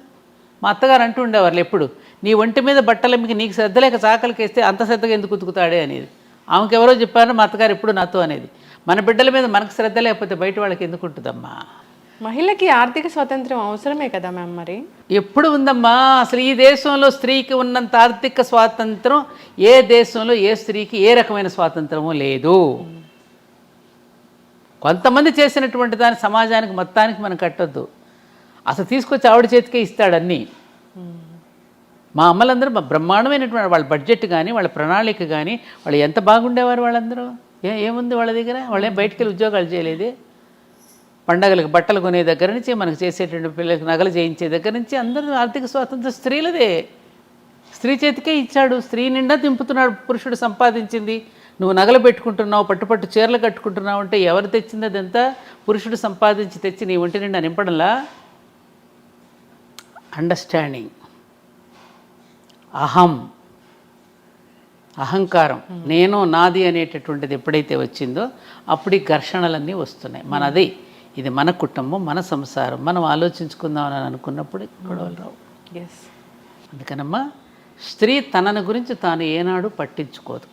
మా అత్తగారు అంటూ ఉండేవాళ్ళు ఎప్పుడు, నీ ఒంటి మీద బట్టలు మీకు నీకు శ్రద్ధ లేక చాకలికి వేస్తే అంత శ్రద్ధగా ఎందుకు ఉతుకుతాడే అనేది. ఆమెకు ఎవరో చెప్పారు, మా అత్తగారు ఎప్పుడు నాతో అనేది. మన బిడ్డల మీద మనకు శ్రద్ధ లేకపోతే బయట వాళ్ళకి ఎందుకు ఉంటుందమ్మా? మహిళకి ఆర్థిక స్వాతంత్రం అవసరమే కదా మ్యామ్. మరి ఎప్పుడు ఉందమ్మా? అసలు ఈ దేశంలో స్త్రీకి ఉన్నంత ఆర్థిక స్వాతంత్రం ఏ దేశంలో ఏ స్త్రీకి ఏ రకమైన స్వాతంత్రము లేదు. కొంతమంది చేసినటువంటి దాని సమాజానికి మొత్తానికి మనం కట్టొద్దు. అసలు తీసుకొచ్చి ఆవిడ చేతికే ఇస్తాడన్నీ. మా అమ్మలందరూ బ్రహ్మాండమైనటువంటి వాళ్ళ బడ్జెట్ కానీ వాళ్ళ ప్రణాళిక కానీ వాళ్ళు ఎంత బాగుండేవారు వాళ్ళందరూ. ఏముంది వాళ్ళ దగ్గర? వాళ్ళేం బయటికి వెళ్ళి ఉద్యోగాలు చేయలేదే. పండగలకు బట్టలు కొనే దగ్గర నుంచి మనకు చేసేటువంటి పిల్లలకు నగలు చేయించే దగ్గర నుంచి అందరూ ఆర్థిక స్వాతంత్రం స్త్రీలదే. స్త్రీ చేతికే ఇచ్చాడు. స్త్రీ నిండా దింపుతున్నాడు పురుషుడు సంపాదించింది. నువ్వు నగలు పెట్టుకుంటున్నావు, పట్టుపట్టు చీరలు కట్టుకుంటున్నావు అంటే ఎవరు తెచ్చింది? అదంతా పురుషుడు సంపాదించి తెచ్చి నీ ఒంటి నిండా నింపడంలా. అండర్స్టాండింగ్, అహంకారం, నేను నాది అనేటటువంటిది ఎప్పుడైతే వచ్చిందో అప్పుడు ఈ ఘర్షణలన్నీ వస్తున్నాయి. మనది, ఇది మన కుటుంబం, మన సంసారం, మనం ఆలోచించుకుందామని అనుకున్నప్పుడు గొడవలు రావు. అందుకనమ్మా, స్త్రీ తనని గురించి తాను ఏనాడు పట్టించుకోదు.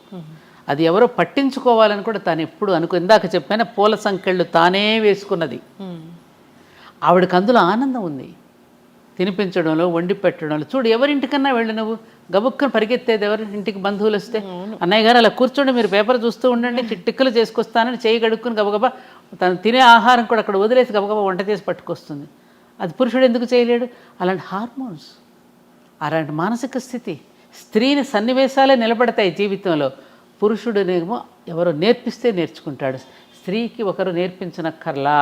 అది ఎవరో పట్టించుకోవాలని కూడా తాను ఎప్పుడు ఇందాక చెప్పాను, పూల సంకెళ్ళు తానే వేసుకున్నది. ఆవిడకి అందులో ఆనందం ఉంది, తినిపించడంలో, వండి పెట్టడంలో. చూడు, ఎవరింటికన్నా వెళ్ళి నువ్వు గబుక్కను పరిగెత్తేది ఎవరి ఇంటికి బంధువులు వస్తే, అన్నయ్య గారు అలా కూర్చోండి, మీరు పేపర్ చూస్తూ ఉండండి, టిక్కులు చేసుకొస్తానని చేయి గడుక్కుని గబగబా తను తినే ఆహారం కూడా అక్కడ వదిలేసి గబగబా వంట చేసి పట్టుకొస్తుంది. అది పురుషుడు ఎందుకు చేయలేడు? అలాంటి హార్మోన్స్, అలాంటి మానసిక స్థితి. స్త్రీని సన్నివేశాలే నిలబడతాయి జీవితంలో. పురుషుడునేమో ఎవరో నేర్పిస్తే నేర్చుకుంటాడు. స్త్రీకి ఒకరు నేర్పించనక్కర్లా.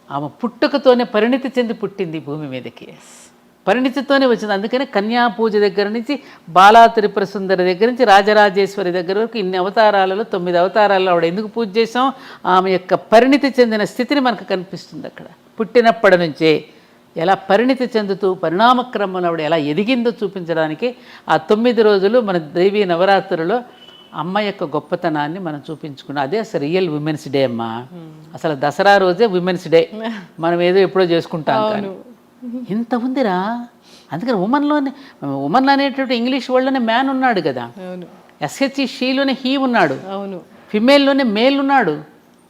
ఆమె పుట్టుకతోనే పరిణితి చెంది పుట్టింది భూమి మీదకి. పరిణితితోనే వచ్చింది. అందుకనే కన్యా పూజ దగ్గర నుంచి బాలా త్రిపుర సుందరి దగ్గర నుంచి రాజరాజేశ్వరి దగ్గర వరకు ఇన్ని అవతారాలలో 9 అవతారాలలో ఆవిడ ఎందుకు పూజ చేసాం? ఆమె యొక్క పరిణితి చెందిన స్థితిని మనకు కనిపిస్తుంది. అక్కడ పుట్టినప్పటి నుంచే ఎలా పరిణితి చెందుతూ పరిణామక్రమంలో ఆవిడ ఎలా ఎదిగిందో చూపించడానికి ఆ 9 రోజులు మన దేవీ నవరాత్రులలో అమ్మ యొక్క గొప్పతనాన్ని మనం చూపించుకున్నాం. అదే అసలు రియల్ విమెన్స్ డే అమ్మా. అసలు దసరా రోజే విమెన్స్ డే, మనం ఏదో ఎప్పుడో చేసుకుంటాం. కానీ ఇంత ఉందిరా. అందుకని ఉమన్ అనేటువంటి ఇంగ్లీష్ వర్డ్లోనే మ్యాన్ ఉన్నాడు కదా, ఎస్హెచ్ఈ షీలోనే హీ ఉన్నాడు, ఫిమేల్లోనే మేల్ ఉన్నాడు.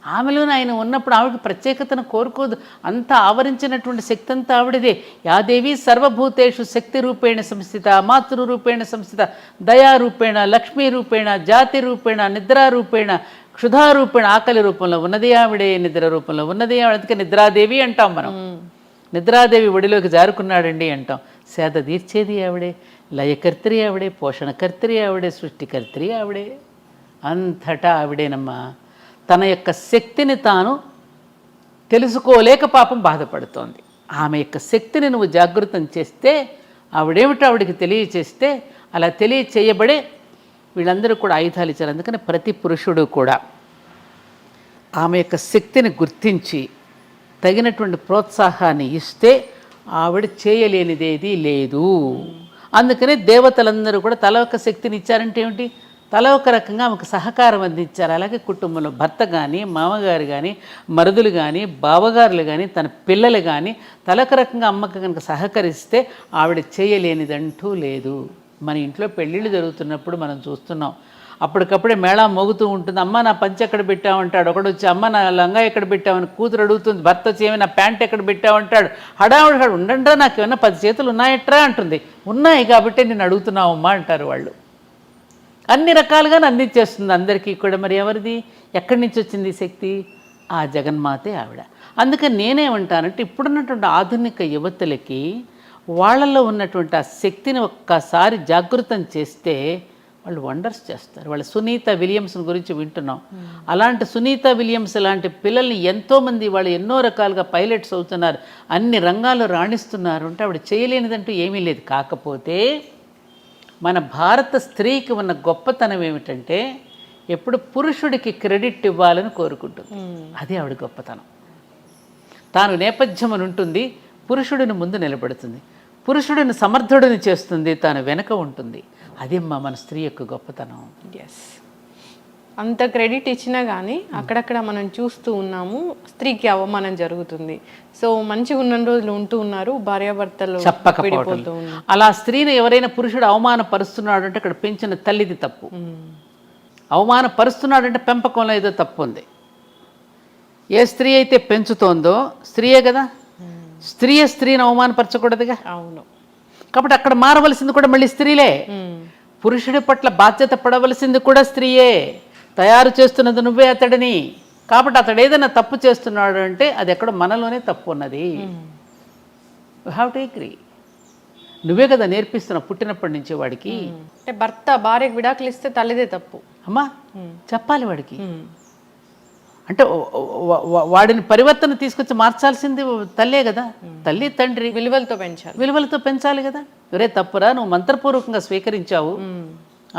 ఆమెలోనే ఆయన ఉన్నప్పుడు ఆవిడకి ప్రత్యేకతను కోరుకోదు. అంతా ఆవరించినటువంటి శక్తి అంతా ఆవిడదే. యాదేవి సర్వభూతేషు శక్తి రూపేణ సంస్థిత, మాతృరూపేణ సంస్థిత, దయారూపేణ, లక్ష్మీ రూపేణ, జాతి రూపేణ, నిద్రారూపేణ, క్షుధారూపేణ. ఆకలి రూపంలో ఉన్నది ఆవిడే, నిద్ర రూపంలో ఉన్నది ఆవిడ. అందుకే నిద్రాదేవి అంటాం మనం. నిద్రాదేవి ఒడిలోకి జారుకున్నాడండి అంటాం. సేద తీర్చేది ఆవిడే, లయకర్త్రి ఆవిడే, పోషణకర్త్రి ఆవిడే, సృష్టికర్త్రి ఆవిడే. అంతటా ఆవిడేనమ్మా. తన యొక్క శక్తిని తాను తెలుసుకోలేక పాపం బాధపడుతోంది. ఆమె యొక్క శక్తిని నువ్వు జాగృతం చేస్తే, ఆవిడేమిటో ఆవిడికి తెలియచేస్తే, అలా తెలియచేయబడే వీళ్ళందరూ కూడా ఆయుధాలు ఇచ్చారు. అందుకని ప్రతి పురుషుడు కూడా ఆమె యొక్క శక్తిని గుర్తించి తగినటువంటి ప్రోత్సాహాన్ని ఇస్తే ఆవిడ చేయలేనిదేది లేదు. అందుకనే దేవతలందరూ కూడా తల ఒక శక్తిని ఇచ్చారంటే ఏమిటి? తల ఒక రకంగా ఆమెకు సహకారం అందించారు. అలాగే కుటుంబంలో భర్త కానీ, మామగారు కానీ, మరుదులు కానీ, బావగారులు కానీ, తన పిల్లలు కానీ తలొక రకంగా అమ్మకు కనుక సహకరిస్తే ఆవిడ చేయలేనిదంటూ లేదు. మన ఇంట్లో పెళ్ళిళ్ళు జరుగుతున్నప్పుడు మనం చూస్తున్నాం, అప్పటికప్పుడే మేళా మోగుతూ ఉంటుంది. అమ్మ నా పంచె ఎక్కడ పెట్టామంటాడు ఒకడు వచ్చి, అమ్మ నా లంగా ఎక్కడ పెట్టామని కూతురు అడుగుతుంది. భర్త వచ్చి ఏమి నా ప్యాంట్ ఎక్కడ పెట్టామంటాడు. హడావుడు ఉండండిరా, నాకు ఏమన్నా 10 చేతులు ఉన్నాయట్రా అంటుంది. ఉన్నాయి కాబట్టి నేను అడుగుతున్నావు అమ్మా అంటారు వాళ్ళు. అన్ని రకాలుగా అందించేస్తుంది అందరికీ కూడా. మరి ఎవరిది, ఎక్కడి నుంచి వచ్చింది శక్తి? ఆ జగన్మాతే ఆవిడ. అందుకని నేనేమంటానంటే ఇప్పుడున్నటువంటి ఆధునిక యువతులకి వాళ్ళల్లో ఉన్నటువంటి ఆ శక్తిని ఒక్కసారి జాగృతం చేస్తే వాళ్ళు వండర్స్ చేస్తారు. వాళ్ళ సునీత విలియమ్స్ గురించి వింటున్నాం. అలాంటి సునీత విలియమ్స్ లాంటి పిల్లల్ని ఎంతోమంది వాళ్ళు ఎన్నో రకాలుగా పైలట్స్ అవుతున్నారు, అన్ని రంగాల్లో రాణిస్తున్నారు. అంటే ఆవిడ చేయలేనిదంటూ ఏమీ లేదు. కాకపోతే మన భారత స్త్రీకి ఉన్న గొప్పతనం ఏమిటంటే ఎప్పుడు పురుషుడికి క్రెడిట్ ఇవ్వాలని కోరుకుంటుంది. అది ఆవిడ గొప్పతనం. తాను నేపథ్యం అని ఉంటుంది, పురుషుడిని ముందు నిలబడుతుంది, పురుషుడిని సమర్థుడిని చేస్తుంది, తాను వెనక ఉంటుంది. అది మన స్త్రీ యొక్క గొప్పతనం. ఎస్, అంత క్రెడిట్ ఇచ్చినా కానీ అక్కడక్కడ మనం చూస్తూ ఉన్నాము స్త్రీకి అవమానం జరుగుతుంది. సో మంచిగా ఉన్న రోజులు ఉంటూ ఉన్నారు, భార్యాభర్తలు చెప్పకపోవడం. అలా స్త్రీని ఎవరైనా పురుషుడు అవమానపరుస్తున్నాడు అంటే అక్కడ పెంచిన తల్లిది తప్పు. అవమానపరుస్తున్నాడంటే పెంపకంలో ఏదో తప్పు ఉంది. ఏ స్త్రీ అయితే పెంచుతోందో స్త్రీయే కదా, స్త్రీని అవమానపరచకూడదుగా. అవును. కాబట్టి అక్కడ మారవలసింది కూడా మళ్ళీ స్త్రీలే. పురుషుడి పట్ల బాధ్యత పడవలసింది కూడా స్త్రీయే. తయారు చేస్తున్నది నువ్వే అతడిని. కాబట్టి అతడు ఏదైనా తప్పు చేస్తున్నాడు అంటే అది ఎక్కడో మనలోనే తప్పు ఉన్నది. You have to agree. నువ్వే కదా నేర్పిస్తున్నావు పుట్టినప్పటి నుంచి వాడికి. అంటే భర్త భార్యకు విడాకులు ఇస్తే తల్లిదే తప్పు అమ్మా చెప్పాలి వాడికి. అంటే వాడిని పరివర్తన తీసుకొచ్చి మార్చాల్సింది తల్లే కదా. తల్లి తండ్రి విలువలతో పెంచాలి కదా. ఒరే తప్పురా, నువ్వు మంత్రపూర్వకంగా స్వీకరించావు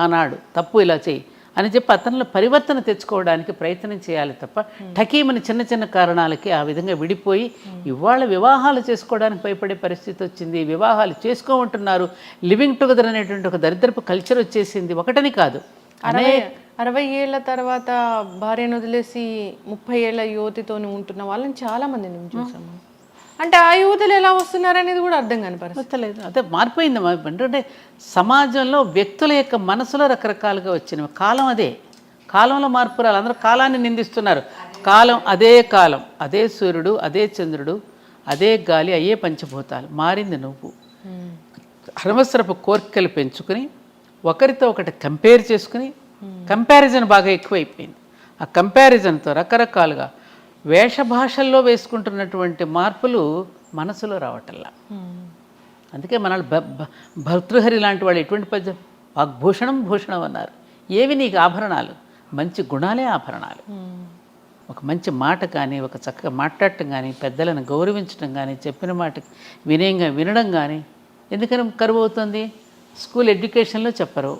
ఆనాడు, తప్పు ఇలా చేయి అని చెప్పి అతనిలో పరివర్తన తెచ్చుకోవడానికి ప్రయత్నం చేయాలి తప్ప ఠకీమని చిన్న చిన్న కారణాలకి ఆ విధంగా విడిపోయి ఇవాళ వివాహాలు చేసుకోవడానికి భయపడే పరిస్థితి వచ్చింది. వివాహాలు చేసుకోమంటున్నారు. లివింగ్ టుగెదర్ అనేటువంటి ఒక దరిద్రపు కల్చర్ వచ్చేసింది. ఒకటని కాదు, 60 ఏళ్ల తర్వాత భార్యను వదిలేసి 30 ఏళ్ల యువతితోని ఉంటున్న వాళ్ళని చాలా మంది నేను చూసాము. అంటే ఆ యువతులు ఎలా వస్తున్నారనేది కూడా అర్థం కాని పరిస్థితి. అదే మారిపోయింది. అంటే సమాజంలో వ్యక్తుల యొక్క మనసులో రకరకాలుగా వచ్చినవి. కాలం అదే, కాలంలో మార్పు రాలి. అందరూ కాలాన్ని నిందిస్తున్నారు. కాలం, అదే సూర్యుడు, అదే చంద్రుడు, అదే గాలి, అయ్యే పంచభూతాలు. మారింది నువ్వు. అనవసరపు కోరికలు పెంచుకుని ఒకరితో ఒకటి కంపేర్ చేసుకుని, కంపారిజన్ బాగా ఎక్కువైపోయింది. ఆ కంపారిజన్తో రకరకాలుగా వేషభాషల్లో వేసుకుంటున్నటువంటి మార్పులు మనసులో రావటల్లా. అందుకే మన భర్తృహరి లాంటి వాళ్ళు ఎటువంటి పద్యం, వాగ్భూషణం భూషణం అన్నారు. ఏవి నీకు ఆభరణాలు? మంచి గుణాలే ఆభరణాలు. ఒక మంచి మాట కానీ, ఒక చక్కగా మాట్లాడటం కానీ, పెద్దలను గౌరవించడం కానీ, చెప్పిన మాట వినయంగా వినడం కానీ, ఎందుకని కరువు అవుతుంది? స్కూల్ ఎడ్యుకేషన్లో చెప్పరు.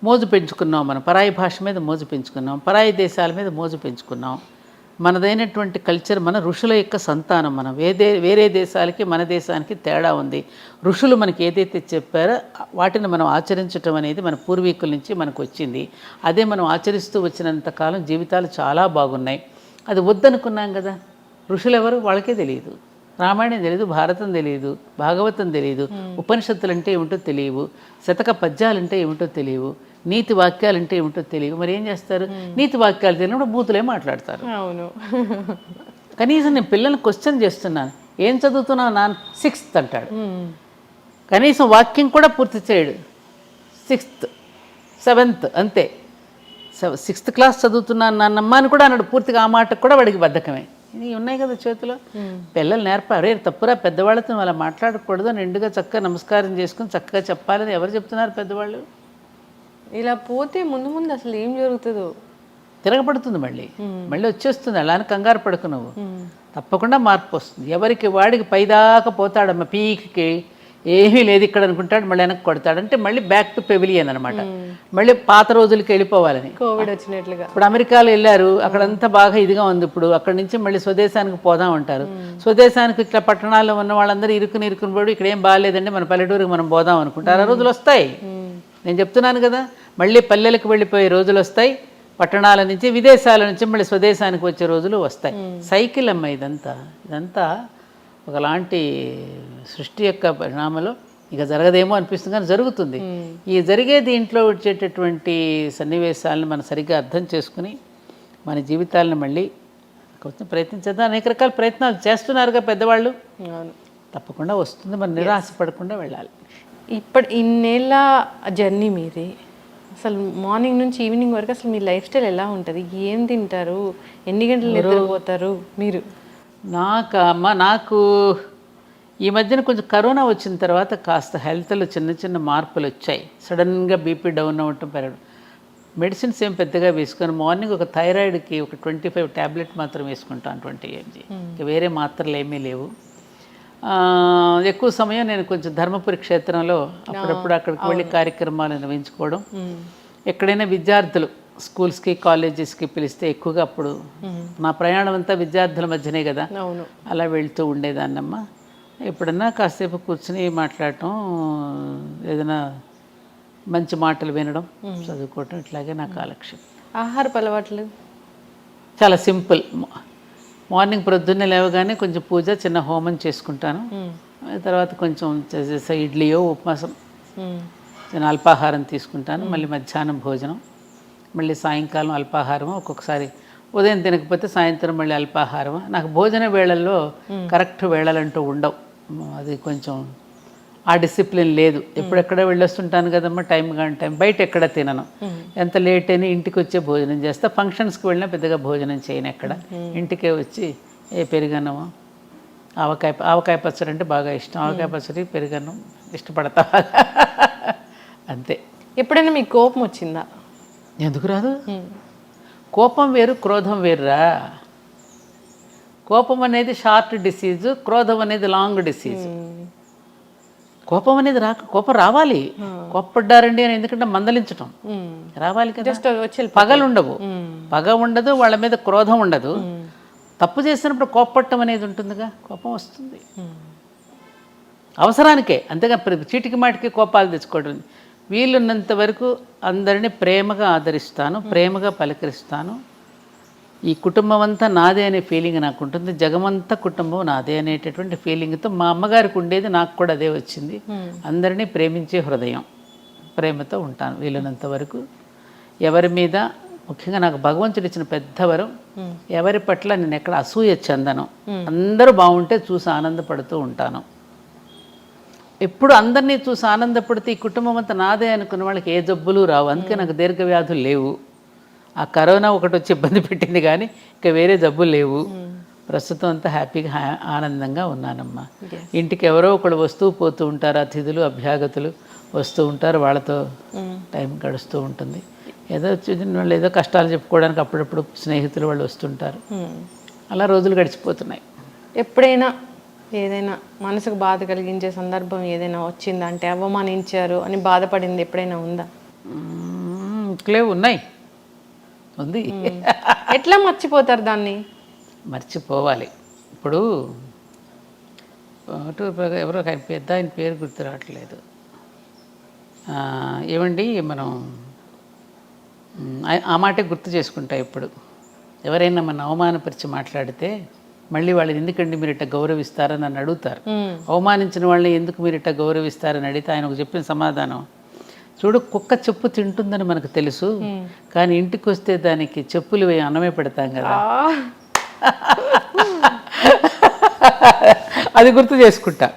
మోజు పెంచుకున్నాం, మనం పరాయి భాష మీద మోజు పెంచుకున్నాం, పరాయి దేశాల మీద మోజు పెంచుకున్నాం. మనదైనటువంటి కల్చర్, మన ఋషుల యొక్క సంతానం. మనం వేరే దేశాలకి మన దేశానికి తేడా ఉంది. ఋషులు మనకి ఏదైతే చెప్పారో వాటిని మనం ఆచరించటం అనేది మన పూర్వీకుల నుంచి మనకు వచ్చింది. అదే మనం ఆచరిస్తూ వచ్చినంతకాలం జీవితాలు చాలా బాగున్నాయి. అది వద్దనుకున్నాం కదా. ఋషులు ఎవరు? వాళ్ళకే తెలియదు. రామాయణం తెలియదు, భారతం తెలియదు, భాగవతం తెలియదు, ఉపనిషత్తులు అంటే ఏమిటో తెలియవు, శతక పద్యాలంటే ఏమిటో తెలియవు, నీతి వాక్యాలంటే ఏమిటో తెలియవు. మరి ఏం చేస్తారు? నీతి వాక్యాలు తెలియనప్పుడు బూతులే మాట్లాడతారు. అవును. కనీసం నేను పిల్లల్ని క్వశ్చన్ చేస్తున్నాను, ఏం చదువుతున్నావు నాన్న? 6th అంటాడు. కనీసం వాక్యం కూడా పూర్తి చేయడు. 6th 7th అంతే. 6th క్లాస్ చదువుతున్నాను నాన్నమ్మ అని కూడా అన్నాడు. పూర్తిగా ఆ మాటకు కూడా వాడికి బద్ధకమే. ఇవి ఉన్నాయి కదా చేతిలో. పిల్లలు నేర్పారు. రే తప్పురా, పెద్దవాళ్ళతో అలా మాట్లాడకూడదు, నిండుగా చక్కగా నమస్కారం చేసుకుని చక్కగా చెప్పాలని ఎవరు చెప్తున్నారు? పెద్దవాళ్ళు. ఇలా పోతే ముందు ముందు అసలు ఏం జరుగుతుందో తిరగబడుతుంది. మళ్ళీ వచ్చేస్తుంది. అలా అని కంగారు పడుకు నువ్వు. తప్పకుండా మార్పు వస్తుంది. ఎవరికి వాడికి పైదాకా పోతాడమ్మ, పీక్కి ఏమీ లేదు ఇక్కడ అనుకుంటాడు, మళ్ళీ వెనక్కి కొడతాడు. అంటే మళ్ళీ బ్యాక్ టు పెవిలియన్ అనమాట. మళ్ళీ పాత రోజులకి వెళ్ళిపోవాలని. కోవిడ్ వచ్చినట్లుగా. ఇప్పుడు అమెరికాలో వెళ్ళారు, అక్కడంతా బాగా ఇదిగా ఉంది. ఇప్పుడు అక్కడ నుంచి మళ్ళీ స్వదేశానికి పోదాం అంటారు. స్వదేశానికి ఇట్లా పట్టణాల్లో ఉన్న వాళ్ళందరూ ఇరుకుని పడి ఇక్కడ ఏం బాగాలేదండి మన పల్లెటూరికి మనం పోదాం అనుకుంటారు. ఆ రోజులు వస్తాయి. నేను చెప్తున్నాను కదా, మళ్ళీ పల్లెలకు వెళ్ళిపోయే రోజులు వస్తాయి. పట్టణాల నుంచి, విదేశాల నుంచి మళ్ళీ స్వదేశానికి వచ్చే రోజులు వస్తాయి. సైకిల్ అమ్మ ఇదంతా ఒకలాంటి సృష్టి యొక్క పరిణామంలో ఇక జరగదేమో అనిపిస్తుంది, కానీ జరుగుతుంది. ఈ జరిగే దీంట్లో వచ్చేటటువంటి సన్నివేశాలను మనం సరిగ్గా అర్థం చేసుకుని మన జీవితాలను మళ్ళీ కొంచెం ప్రయత్నించేద్దాం. అనేక రకాల ప్రయత్నాలు చేస్తున్నారుగా పెద్దవాళ్ళు. తప్పకుండా వస్తుంది. మనం నిరాశపడకుండా వెళ్ళాలి. ఇన్నేళ్ళ జర్నీ మీది. అసలు మార్నింగ్ నుంచి ఈవినింగ్ వరకు అసలు మీ లైఫ్ స్టైల్ ఎలా ఉంటుంది? ఏం తింటారు? ఎన్ని గంటలు నిద్రపోతారు మీరు? నాకు ఈ మధ్యన కొంచెం కరోనా వచ్చిన తర్వాత కాస్త హెల్త్లో చిన్న చిన్న మార్పులు వచ్చాయి. సడన్గా బీపీ డౌన్ అవ్వటం, పెరగడం. మెడిసిన్స్ ఏం పెద్దగా వేసుకొని మార్నింగ్ ఒక థైరాయిడ్కి ఒక 25 ట్యాబ్లెట్ మాత్రం వేసుకుంటాను, 20 mg. ఇంకా వేరే మాత్రలు ఏమీ లేవు. ఎక్కువ సమయం నేను కొంచెం ధర్మపురి క్షేత్రంలో అప్పుడప్పుడు అక్కడికి వెళ్ళి కార్యక్రమాలు నిర్వహించుకోవడం. ఎక్కడైనా విద్యార్థులు స్కూల్స్కి కాలేజెస్కి పిలిస్తే ఎక్కువగా అప్పుడు నా ప్రయాణం అంతా విద్యార్థుల మధ్యనే కదా, అలా వెళ్తూ ఉండేదాన్నమ్మా. ఎప్పుడన్నా కాసేపు కూర్చుని మాట్లాడటం, ఏదైనా మంచి మాటలు వినడం, చదువుకోవటం, ఇట్లాగే నా కాలక్షేపం. ఆహారపు అలవాట్లు చాలా సింపుల్. మార్నింగ్ ప్రొద్దున్నే లేవగానే కొంచెం పూజ, చిన్న హోమం చేసుకుంటాను. తర్వాత కొంచెం ఇడ్లీయో ఉపవాసం, చిన్న అల్పాహారం తీసుకుంటాను. మళ్ళీ మధ్యాహ్నం భోజనం, మళ్ళీ సాయంకాలం అల్పాహారం. ఒక్కొక్కసారి ఉదయం తినకపోతే సాయంత్రం మళ్ళీ అల్పాహారం. నాకు భోజన వేళల్లో కరెక్ట్ వేళలంటూ ఉండవు. అది కొంచెం ఆ డిసిప్లిన్ లేదు. ఎప్పుడెక్కడ వెళ్ళొస్తుంటాను కదమ్మా, టైం కాని టైం. బయట ఎక్కడ తినను. ఎంత లేట్ అయినా ఇంటికి వచ్చే భోజనం చేస్తా. ఫంక్షన్స్కి వెళ్ళినా పెద్దగా భోజనం చేయను ఎక్కడ. ఇంటికే వచ్చి ఏ పెరుగన్నమో, ఆవకాయ పచ్చడి అంటే బాగా ఇష్టం. ఆవకాయ పచ్చడి, పెరుగన్నం ఇష్టపడతా. అంతే. ఎప్పుడైనా మీకు కోపం వచ్చిందా? ఎందుకు రాదు? కోపం వేరు, క్రోధం వేరురా. కోపం అనేది షార్ట్ డిసీజు, క్రోధం అనేది లాంగ్ డిసీజు. కోపం అనేది కోపం రావాలి. కోప్పడ్డారండి అని ఎందుకంటే మందలించటం రావాలి కదా. పగలు ఉండవు, పగ ఉండదు, వాళ్ళ మీద క్రోధం ఉండదు. తప్పు చేసినప్పుడు కోప్పట్టం అనేది ఉంటుందిగా, కోపం వస్తుంది అవసరానికే. అంతేగా చీటికి మాటికి కోపాలు తెచ్చుకోవడం. వీలున్నంత వరకు అందరినీ ప్రేమగా ఆదరిస్తాను, ప్రేమగా పలకరిస్తాను. ఈ కుటుంబం అంతా నాదే అనే ఫీలింగ్ నాకు ఉంటుంది. జగమంతా కుటుంబం నాదే అనేటటువంటి ఫీలింగ్తో మా అమ్మగారికి ఉండేది, నాకు కూడా అదే వచ్చింది. అందరినీ ప్రేమించే హృదయం, ప్రేమతో ఉంటాను వీలున్నంత వరకు. ఎవరి మీద, ముఖ్యంగా నాకు భగవంతుడు ఇచ్చిన పెద్ద వరం, ఎవరి పట్ల నేను ఎక్కడ అసూయ చెందను. అందరూ బాగుంటే చూసి ఆనందపడుతూ ఉంటాను. ఎప్పుడు అందరినీ చూసి ఆనందపడితే ఈ కుటుంబం అంతా నాదే అనుకున్న వాళ్ళకి ఏ జబ్బులు రావు. అందుకే నాకు దీర్ఘవ్యాధులు లేవు. ఆ కరోనా ఒకటి వచ్చి ఇబ్బంది పెట్టింది, కానీ ఇంకా వేరే జబ్బులు లేవు. ప్రస్తుతం అంతా హ్యాపీగా ఆనందంగా ఉన్నానమ్మా. ఇంటికి ఎవరో ఒకళ్ళు వస్తూ పోతూ ఉంటారు, అతిథులు అభ్యాగతులు వస్తూ ఉంటారు. వాళ్ళతో టైం గడుస్తూ ఉంటుంది. ఏదో వాళ్ళు ఏదో కష్టాలు చెప్పుకోవడానికి అప్పుడప్పుడు స్నేహితులు వాళ్ళు వస్తుంటారు. అలా రోజులు గడిచిపోతున్నాయి. ఎప్పుడైనా ఏదైనా మనసుకు బాధ కలిగించే సందర్భం ఏదైనా వచ్చిందా, అంటే అవమానించారు అని బాధపడింది ఎప్పుడైనా ఉందా? ఇట్లే ఉన్నాయి, ఉంది. ఎట్లా మర్చిపోతారు దాన్ని? మర్చిపోవాలి. ఇప్పుడు ఎవరో ఆయన పెద్ద ఆయన పేరు గుర్తు రావట్లేదు. ఏమండి మనం ఆ మాటే గుర్తు చేసుకుంటా. ఇప్పుడు ఎవరైనా మన అవమానపరిచి మాట్లాడితే మళ్ళీ వాళ్ళని ఎందుకండి మీరు ఇట్లా గౌరవిస్తారని నన్ను అడుగుతారు. అవమానించిన వాళ్ళని ఎందుకు మీరు ఇట్లా గౌరవిస్తారని అడిగితే ఆయన చెప్పిన సమాధానం, చూడు కుక్క చెప్పు తింటుందని మనకు తెలుసు, కానీ ఇంటికి వస్తే దానికి చెప్పులు అన్నమే పెడతాం కదా. అది గుర్తు చేసుకుంటా.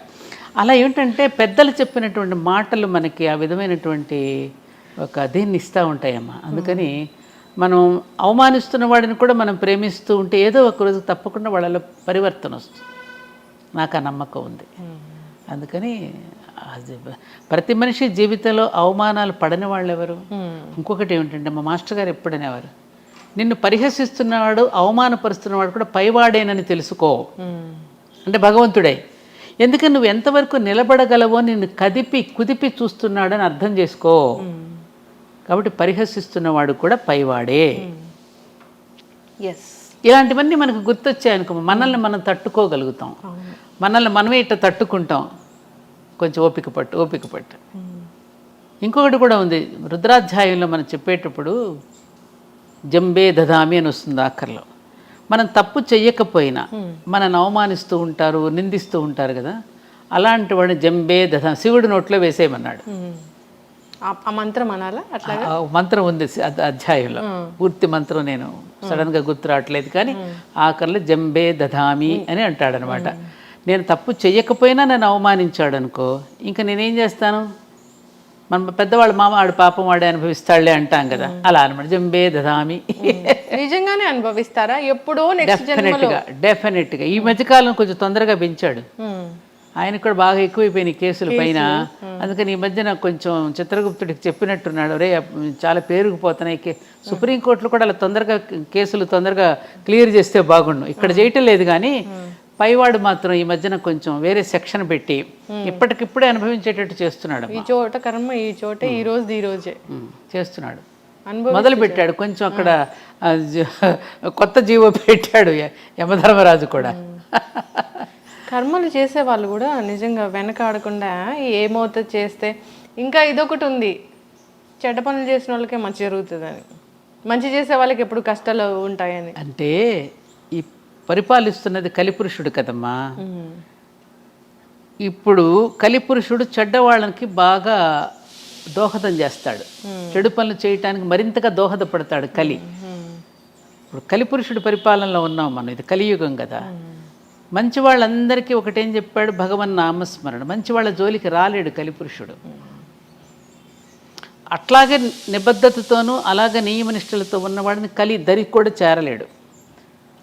అలా ఏమిటంటే పెద్దలు చెప్పినటువంటి మాటలు మనకి ఆ విధమైనటువంటి ఒక దీన్ని ఇస్తూ ఉంటాయమ్మా. అందుకని మనం అవమానిస్తున్న వాడిని కూడా మనం ప్రేమిస్తూ ఉంటే ఏదో ఒక రోజు తప్పకుండా వాళ్ళలో పరివర్తన వస్తుంది. నాకు ఆ నమ్మకం ఉంది. అందుకని అది ప్రతి మనిషి జీవితంలో అవమానాలు పడని వాళ్ళు ఎవరు? ఇంకొకటి ఏమిటంటే మా మాస్టర్ గారు ఎప్పుడనేవారు, నిన్ను పరిహసిస్తున్నవాడు అవమానపరుస్తున్నవాడు కూడా పైవాడేనని తెలుసుకో. అంటే భగవంతుడే. ఎందుకని నువ్వు ఎంతవరకు నిలబడగలవో నిన్ను కుదిపి చూస్తున్నాడని అర్థం చేసుకో. కాబట్టి పరిహసిస్తున్నవాడు కూడా పైవాడే. ఇలాంటివన్నీ మనకు గుర్తొచ్చాయనుకో మనల్ని మనం తట్టుకోగలుగుతాం. మనల్ని మనమే ఇట్లా తట్టుకుంటాం. కొంచెం ఓపిక పట్టు. ఇంకొకటి కూడా ఉంది, రుద్రాధ్యాయంలో మనం చెప్పేటప్పుడు జంబే దదామి అని వస్తుంది ఆఖరిలో. మనం తప్పు చెయ్యకపోయినా మనల్ని అవమానిస్తూ ఉంటారు, నిందిస్తూ ఉంటారు కదా, అలాంటి వాడిని జంబే దదా శివుడి నోట్లో వేసేయమన్నాడు. ఆ మంత్రం అనాలా? అట్లా మంత్రం ఉంది అధ్యాయంలో, పూర్తి మంత్రం నేను సడన్గా గుర్తు రావట్లేదు, కానీ ఆఖరిలో జంబే దధామి అని అంటాడనమాట. నేను తప్పు చెయ్యకపోయినా నన్ను అవమానించాడు అనుకో, ఇంకా నేనేం చేస్తాను? మన పెద్దవాళ్ళు మామ ఆడు పాపం వాడే అనుభవిస్తాడులే అంటాం కదా, అలా అనమాట. జంబే దధామి. నిజంగానే అనుభవిస్తారా? ఎప్పుడో డెఫినెట్గా ఈ మధ్యకాలం కొంచెం తొందరగా పెంచాడు. ఆయనకు కూడా బాగా ఎక్కువైపోయినాయి కేసులు పైన. అందుకని ఈ మధ్యన కొంచెం చిత్రగుప్తుడికి చెప్పినట్టున్నాడు, రే చాలా పేరుకుపోతున్నాయి, సుప్రీంకోర్టులో కూడా అలా తొందరగా కేసులు తొందరగా క్లియర్ చేస్తే బాగుండు. ఇక్కడ చేయటం లేదు, కానీ పైవాడు మాత్రం ఈ మధ్యన కొంచెం వేరే సెక్షన్ పెట్టి ఇప్పటికిప్పుడే అనుభవించేటట్టు చేస్తున్నాడు. ఈ చోట కర్మ ఈ చోటే, ఈ రోజే చేస్తున్నాడు. మొదలు పెట్టాడు కొంచెం అక్కడ కొత్త జీవో పెట్టాడు యమధర్మరాజు కూడా. కర్మలు చేసే వాళ్ళు కూడా నిజంగా వెనకాడకుండా ఏమవుతుంది చేస్తే. ఇంకా ఇదొకటి ఉంది, చెడ్డ పనులు చేసిన వాళ్ళకే మంచి జరుగుతుందని, మంచి చేసే వాళ్ళకి ఎప్పుడు కష్టాలు ఉంటాయని. అంటే ఈ పరిపాలిస్తున్నది కలిపురుషుడు కదమ్మా. ఇప్పుడు కలిపురుషుడు చెడ్డవాళ్ళకి బాగా దోహదం చేస్తాడు, చెడు పనులు చేయటానికి మరింతగా దోహదపడతాడు కలి. ఇప్పుడు కలిపురుషుడు పరిపాలనలో ఉన్నాం మనం, ఇది కలియుగం కదా. మంచి వాళ్ళందరికీ ఒకటేం చెప్పాడు, భగవన్ నామస్మరణ. మంచి వాళ్ళ జోలికి రాలేడు కలిపురుషుడు. అట్లాగే నిబద్ధతతోనూ అలాగే నియమనిష్టలతో ఉన్నవాడిని కలి దరికి కూడా చేరలేడు.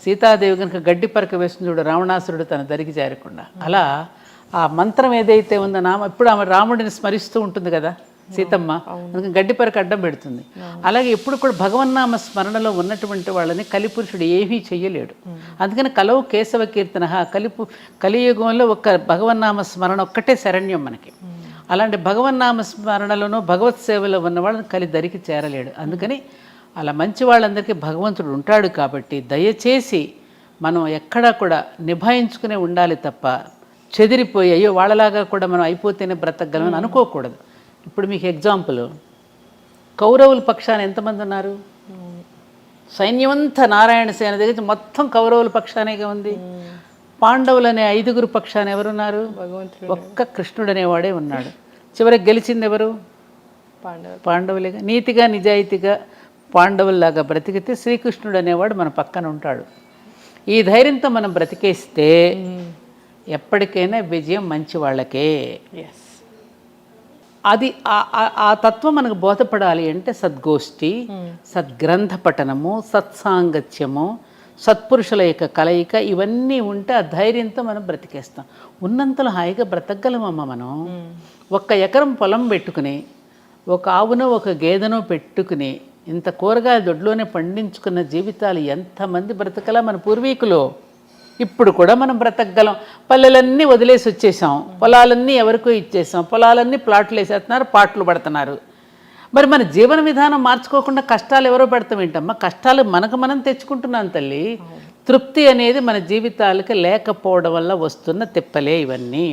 సీతాదేవి కనుక గడ్డి పరక వేస్తుంది చూడు, రావణాసురుడు తన దరికి చేరకుండా. అలా ఆ మంత్రం ఏదైతే ఉందో ఇప్పుడు ఆమె రాముడిని స్మరిస్తూ ఉంటుంది కదా సీతమ్మ, అందుకని గడ్డి పరక అడ్డం పెడుతుంది. అలాగే ఎప్పుడు కూడా భగవన్నామ స్మరణలో ఉన్నటువంటి వాళ్ళని కలిపురుషుడు ఏమీ చెయ్యలేడు. అందుకని కలవు కేశవ కీర్తన, కలియుగంలో ఒక్క భగవన్నామ స్మరణ ఒక్కటే శరణ్యం మనకి. అలాంటి భగవన్నామ స్మరణలోనూ భగవత్ సేవలో ఉన్న వాళ్ళని కలి దరికి చేరలేడు. అందుకని అలా మంచి వాళ్ళందరికీ భగవంతుడు ఉంటాడు. కాబట్టి దయచేసి మనం ఎక్కడా కూడా నిభాయించుకునే ఉండాలి తప్ప చెదిరిపోయి అయ్యో వాళ్ళలాగా కూడా మనం అయిపోతేనే బ్రతకగలమని అనుకోకూడదు. ఇప్పుడు మీకు ఎగ్జాంపుల్, కౌరవుల పక్షాన ఎంతమంది ఉన్నారు? సైన్యమంతా నారాయణ సేన దగ్గర మొత్తం కౌరవుల పక్షానేగా ఉంది. పాండవులు అనే 5గురు పక్షాన ఎవరున్నారు? ఒక్క కృష్ణుడు అనేవాడే ఉన్నాడు. చివరికి గెలిచింది ఎవరు? పాండవులేగా. నీతిగా నిజాయితీగా పాండవుల్లాగా బ్రతికితే శ్రీకృష్ణుడు అనేవాడు మన పక్కన ఉంటాడు. ఈ ధైర్యంతో మనం బ్రతికేస్తే ఎప్పటికైనా విజయం మంచి వాళ్ళకే. అది ఆ తత్వం మనకు బోధపడాలి అంటే సద్గోష్ఠి, సద్గ్రంథ పఠనము, సత్సాంగత్యము, సత్పురుషుల యొక్క కలయిక ఇవన్నీ ఉంటే ఆ ధైర్యంతో మనం బ్రతికేస్తాం. ఉన్నంతలో హాయిగా బ్రతకగలమమ్మ మనం. 1 ఎకరం పొలం పెట్టుకుని, ఒక ఆవునో ఒక గేదెనో పెట్టుకుని ఇంత కూరగాయల దొడ్లోనే పండించుకున్న జీవితాలు ఎంతమంది బ్రతకలా మన పూర్వీకులు. ఇప్పుడు కూడా మనం బ్రతకగలం. పల్లెలన్నీ వదిలేసి వచ్చేసాం, పొలాలన్నీ ఎవరికో ఇచ్చేసాం, పొలాలన్నీ ప్లాట్లు వేసేస్తున్నారు, పాటలు పడుతున్నారు. మరి మన జీవన విధానం మార్చుకోకుండా కష్టాలు ఎవరో పెడతాం ఏంటమ్మా? కష్టాలు మనకు మనం తెచ్చుకుంటున్నాం తల్లి. తృప్తి అనేది మన జీవితాలకి లేకపోవడం వల్ల వస్తున్న తిప్పలే ఇవన్నీ.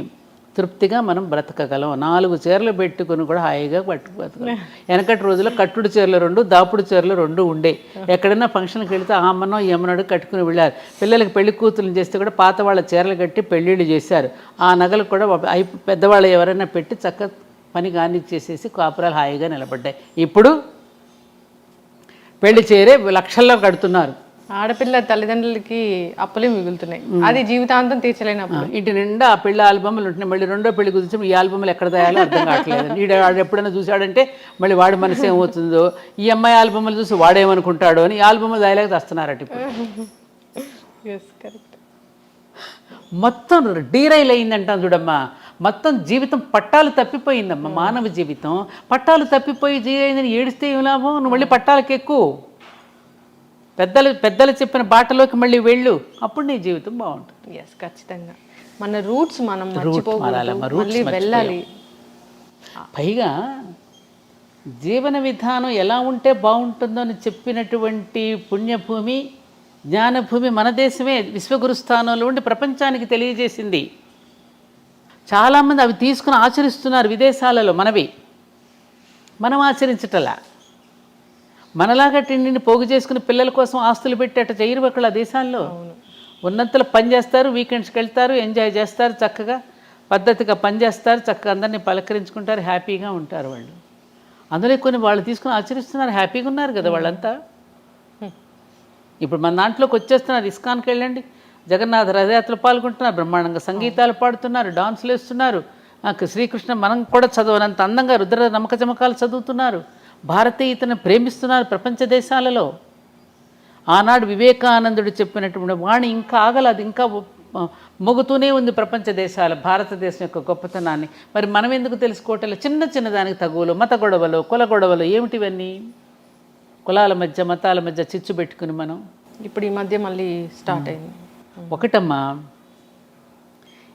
తృప్తిగా మనం బ్రతకగలం. 4 చీరలు పెట్టుకుని కూడా హాయిగా బతకగలం. వెనకటి రోజుల్లో కట్టుడు చీరలు 2, దాపుడు చీరలు 2 ఉండే. ఎక్కడైనా ఫంక్షన్కి వెళితే ఆ అమ్మనో ఈ అమ్మనో కట్టుకుని వెళ్ళారు. పిల్లలకి పెళ్లి కూతుర్లు చేస్తే కూడా పాత వాళ్ళ చీరలు కట్టి పెళ్ళిళ్ళు చేశారు. ఆ నగలు కూడా పెద్దవాళ్ళు ఎవరైనా పెట్టి చక్క పని కానిచ్చేసేసి కాపురాలు హాయిగా నిలబడ్డాయి. ఇప్పుడు పెళ్లి చీరే లక్షల్లో కడుతున్నారు. ఆడపిల్ల తల్లిదండ్రులకి అప్పులే మిగులుతున్నాయి, అది జీవితాంతం తీర్చలేనప్పుడు. ఇంటి నిండా ఆ పెళ్లి ఆల్బమ్లు ఉంటున్నాయి. మళ్ళీ రెండో పెళ్లి కుదిరితే ఈ ఆల్బమ్లు ఎక్కడ తయాలో అర్థం కావట్లేదు. వాడు ఎప్పుడైనా చూశాడంటే మళ్ళీ వాడి మనసు ఏమవుతుందో, ఈ అమ్మాయి ఆల్బమ్లు చూసి వాడేమనుకుంటాడో అని ఈ ఆల్బమ్లు దాయలేక తెస్తున్నారట. ఇప్పుడు మొత్తం డీరైల్ అయిందంటాం చూడమ్మా. మొత్తం జీవితం పట్టాలు తప్పిపోయిందమ్మా. మానవ జీవితం పట్టాలు తప్పిపోయి జీరైందని ఏడిస్తే ఏం లాభం? నువ్వు మళ్ళీ పట్టాలకి ఎక్కువ పెద్దలు చెప్పిన బాటలోకి మళ్ళీ వెళ్ళు, అప్పుడు నీ జీవితం బాగుంటుంది. ఎస్, ఖచ్చితంగా మన రూట్స్ మనం మళ్ళీ వెళ్ళాలి. పైగా జీవన విధానం ఎలా ఉంటే బాగుంటుందో అని చెప్పినటువంటి పుణ్యభూమి, జ్ఞానభూమి మన దేశమే. విశ్వగురు స్థానంలో ఉండి ప్రపంచానికి తెలియజేసింది. చాలామంది అవి తీసుకుని ఆచరిస్తున్నారు విదేశాలలో. మనం ఆచరించటలా. మనలాగా తిండిని పోగు చేసుకుని పిల్లల కోసం ఆస్తులు పెట్టి అట్ట చేయరు అక్కడ దేశాల్లో. ఉన్నంతలో పని చేస్తారు, వీకెండ్స్కి వెళ్తారు, ఎంజాయ్ చేస్తారు, చక్కగా పద్ధతిగా పని చేస్తారు, చక్కగా అందరినీ పలకరించుకుంటారు, హ్యాపీగా ఉంటారు వాళ్ళు. అందులో కొన్ని వాళ్ళు తీసుకుని ఆచరిస్తున్నారు, హ్యాపీగా ఉన్నారు కదా వాళ్ళంతా. ఇప్పుడు మన దాంట్లోకి వచ్చేస్తున్నారు. ఇస్కాన్కి వెళ్ళండి, జగన్నాథ రథయాత్రలు పాల్గొంటున్నారు, బ్రహ్మాండంగా సంగీతాలు పాడుతున్నారు, డాన్సులు వేస్తున్నారు. శ్రీకృష్ణ మనం కూడా చదవనంత అందంగా రుద్ర నమ్మక చమకాలు చదువుతున్నారు. భారతీయతను ప్రేమిస్తున్నారు ప్రపంచ దేశాలలో. ఆనాడు వివేకానందుడు చెప్పినటువంటి వాణి ఇంకా ఆగలదు, ఇంకా మొగుతూనే ఉంది ప్రపంచ దేశాల భారతదేశం యొక్క గొప్పతనాన్ని. మరి మనం ఎందుకు తెలుసుకోవటం? చిన్న దానికి తగువలు, మత గొడవలు, కుల గొడవలు, ఏమిటివన్నీ? కులాల మధ్య మతాల మధ్య చిచ్చు పెట్టుకుని మనం ఇప్పుడు ఈ మధ్య మళ్ళీ స్టార్ట్ అయింది. ఒకటమ్మా,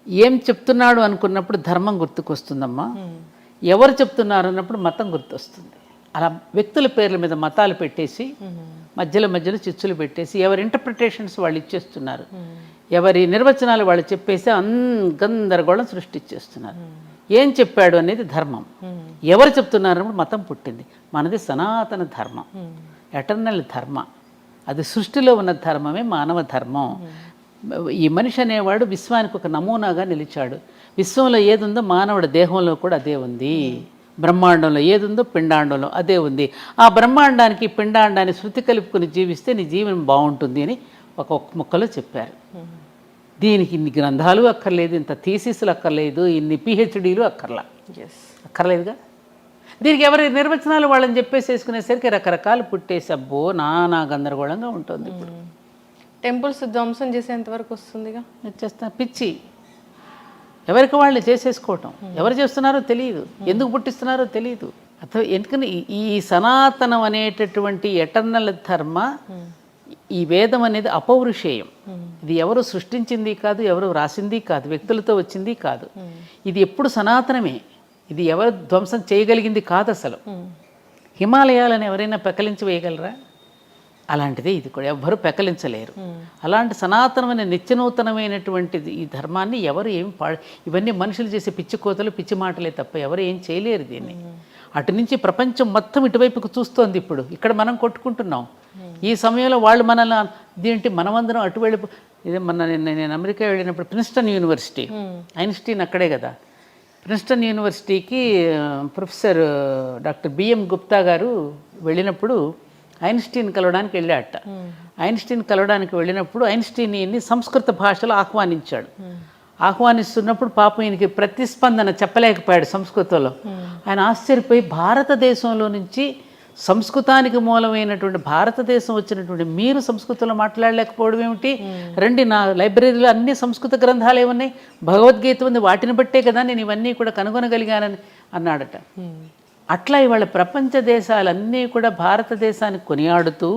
ఏం చెప్తున్నాడు అనుకున్నప్పుడు ధర్మం గుర్తుకొస్తుందమ్మా. ఎవరు చెప్తున్నారు అన్నప్పుడు మతం గుర్తొస్తుంది. అలా వ్యక్తుల పేర్ల మీద మతాలు పెట్టేసి మధ్యలో చిచ్చులు పెట్టేసి ఎవరి ఇంటర్ప్రిటేషన్స్ వాళ్ళు ఇచ్చేస్తున్నారు, ఎవరి నిర్వచనాలు వాళ్ళు చెప్పేసి గందరగోళం సృష్టించేస్తున్నారు. ఏం చెప్పాడు అనేది ధర్మం. ఎవరు చెప్తున్నారన్నప్పుడు మతం పుట్టింది. మనది సనాతన ధర్మం, ఎటర్నల్ ధర్మ. అది సృష్టిలో ఉన్న ధర్మమే మానవ ధర్మం. ఈ మనిషి అనేవాడు విశ్వానికి ఒక నమూనాగా నిలిచాడు. విశ్వంలో ఏదుందో మానవుడి దేహంలో కూడా అదే ఉంది. బ్రహ్మాండంలో ఏదుందో పిండాండంలో అదే ఉంది. ఆ బ్రహ్మాండానికి పిండాండాన్ని శృతి కలుపుకొని జీవిస్తే నీ జీవనం బాగుంటుంది అని ఒక ముక్కలో చెప్పారు. దీనికి ఇన్ని గ్రంథాలు అక్కర్లేదు, ఇంత థీసిస్లు అక్కర్లేదు, ఇన్ని పిహెచ్డీలు అక్కర్లేదుగా. దీనికి ఎవరి నిర్వచనాలు వాళ్ళని చెప్పేసేసుకునేసరికి రకరకాలు పుట్టేసి అబ్బో నానా గందరగోళంగా ఉంటుంది. ఇప్పుడు టెంపుల్స్ ధ్వంసం చేసేంతవరకు వస్తుందిగా. వచ్చేస్తా పిచ్చి ఎవరికి వాళ్ళు చేసేసుకోవటం. ఎవరు చేస్తున్నారో తెలియదు, ఎందుకు పుట్టిస్తున్నారో తెలియదు. అథవా ఎందుకని ఈ సనాతనం అనేటటువంటి ఎటర్నల్ ధర్మ, ఈ వేదం అనేది అపౌరుషేయం. ఇది ఎవరు సృష్టించింది కాదు, ఎవరు రాసింది కాదు, వ్యక్తులతో వచ్చింది కాదు. ఇది ఎప్పుడు సనాతనమే. ఇది ఎవరు ధ్వంసం చేయగలిగింది కాదు అసలు. హిమాలయాలను ఎవరైనా పెకలించి వేయగలరా? అలాంటిదే ఇది కూడా, ఎవ్వరూ పెకలించలేరు. అలాంటి సనాతనమైన నిత్యనూతనమైనటువంటిది ఈ ధర్మాన్ని ఎవరు ఏం ఇవన్నీ మనుషులు చేసే పిచ్చి కోతలు, పిచ్చి మాటలే తప్ప ఎవరు ఏం చేయలేరు దీన్ని. అటు నుంచి ప్రపంచం మొత్తం ఇటువైపుకు చూస్తోంది. ఇప్పుడు ఇక్కడ మనం కొట్టుకుంటున్నాం. ఈ సమయంలో వాళ్ళు మనల్ని దీంటి మనమందరం అటు వెళ్ళి ఇదే నేను అమెరికా వెళ్ళినప్పుడు ప్రిన్స్టన్ యూనివర్సిటీ, ఐన్స్టీన్ అక్కడే కదా. ప్రిన్స్టన్ యూనివర్సిటీకి ప్రొఫెసర్ డాక్టర్ బిఎం గుప్తా గారు వెళ్ళినప్పుడు ఐన్స్టీన్ కలవడానికి వెళ్ళాట. ఐన్స్టీన్ కలవడానికి వెళ్ళినప్పుడు ఐన్స్టీన్ని సంస్కృత భాషలో ఆహ్వానించాడు. ఆహ్వానిస్తున్నప్పుడు పాపం ఈయనకి ప్రతిస్పందన చెప్పలేకపోయాడు సంస్కృతంలో. ఆయన ఆశ్చర్యపోయి భారతదేశంలో నుంచి సంస్కృతానికి మూలమైనటువంటి భారతదేశం వచ్చినటువంటి మీరు సంస్కృతంలో మాట్లాడలేకపోవడం ఏమిటి? రండి, నా లైబ్రరీలో అన్ని సంస్కృత గ్రంథాలు ఏమున్నాయి, భగవద్గీత ఉంది, వాటిని బట్టే కదా నేను ఇవన్నీ కూడా కనుగొనగలిగానని అన్నాడట. అట్లా ఇవాళ ప్రపంచ దేశాలన్నీ కూడా భారతదేశాన్ని కొనియాడుతూ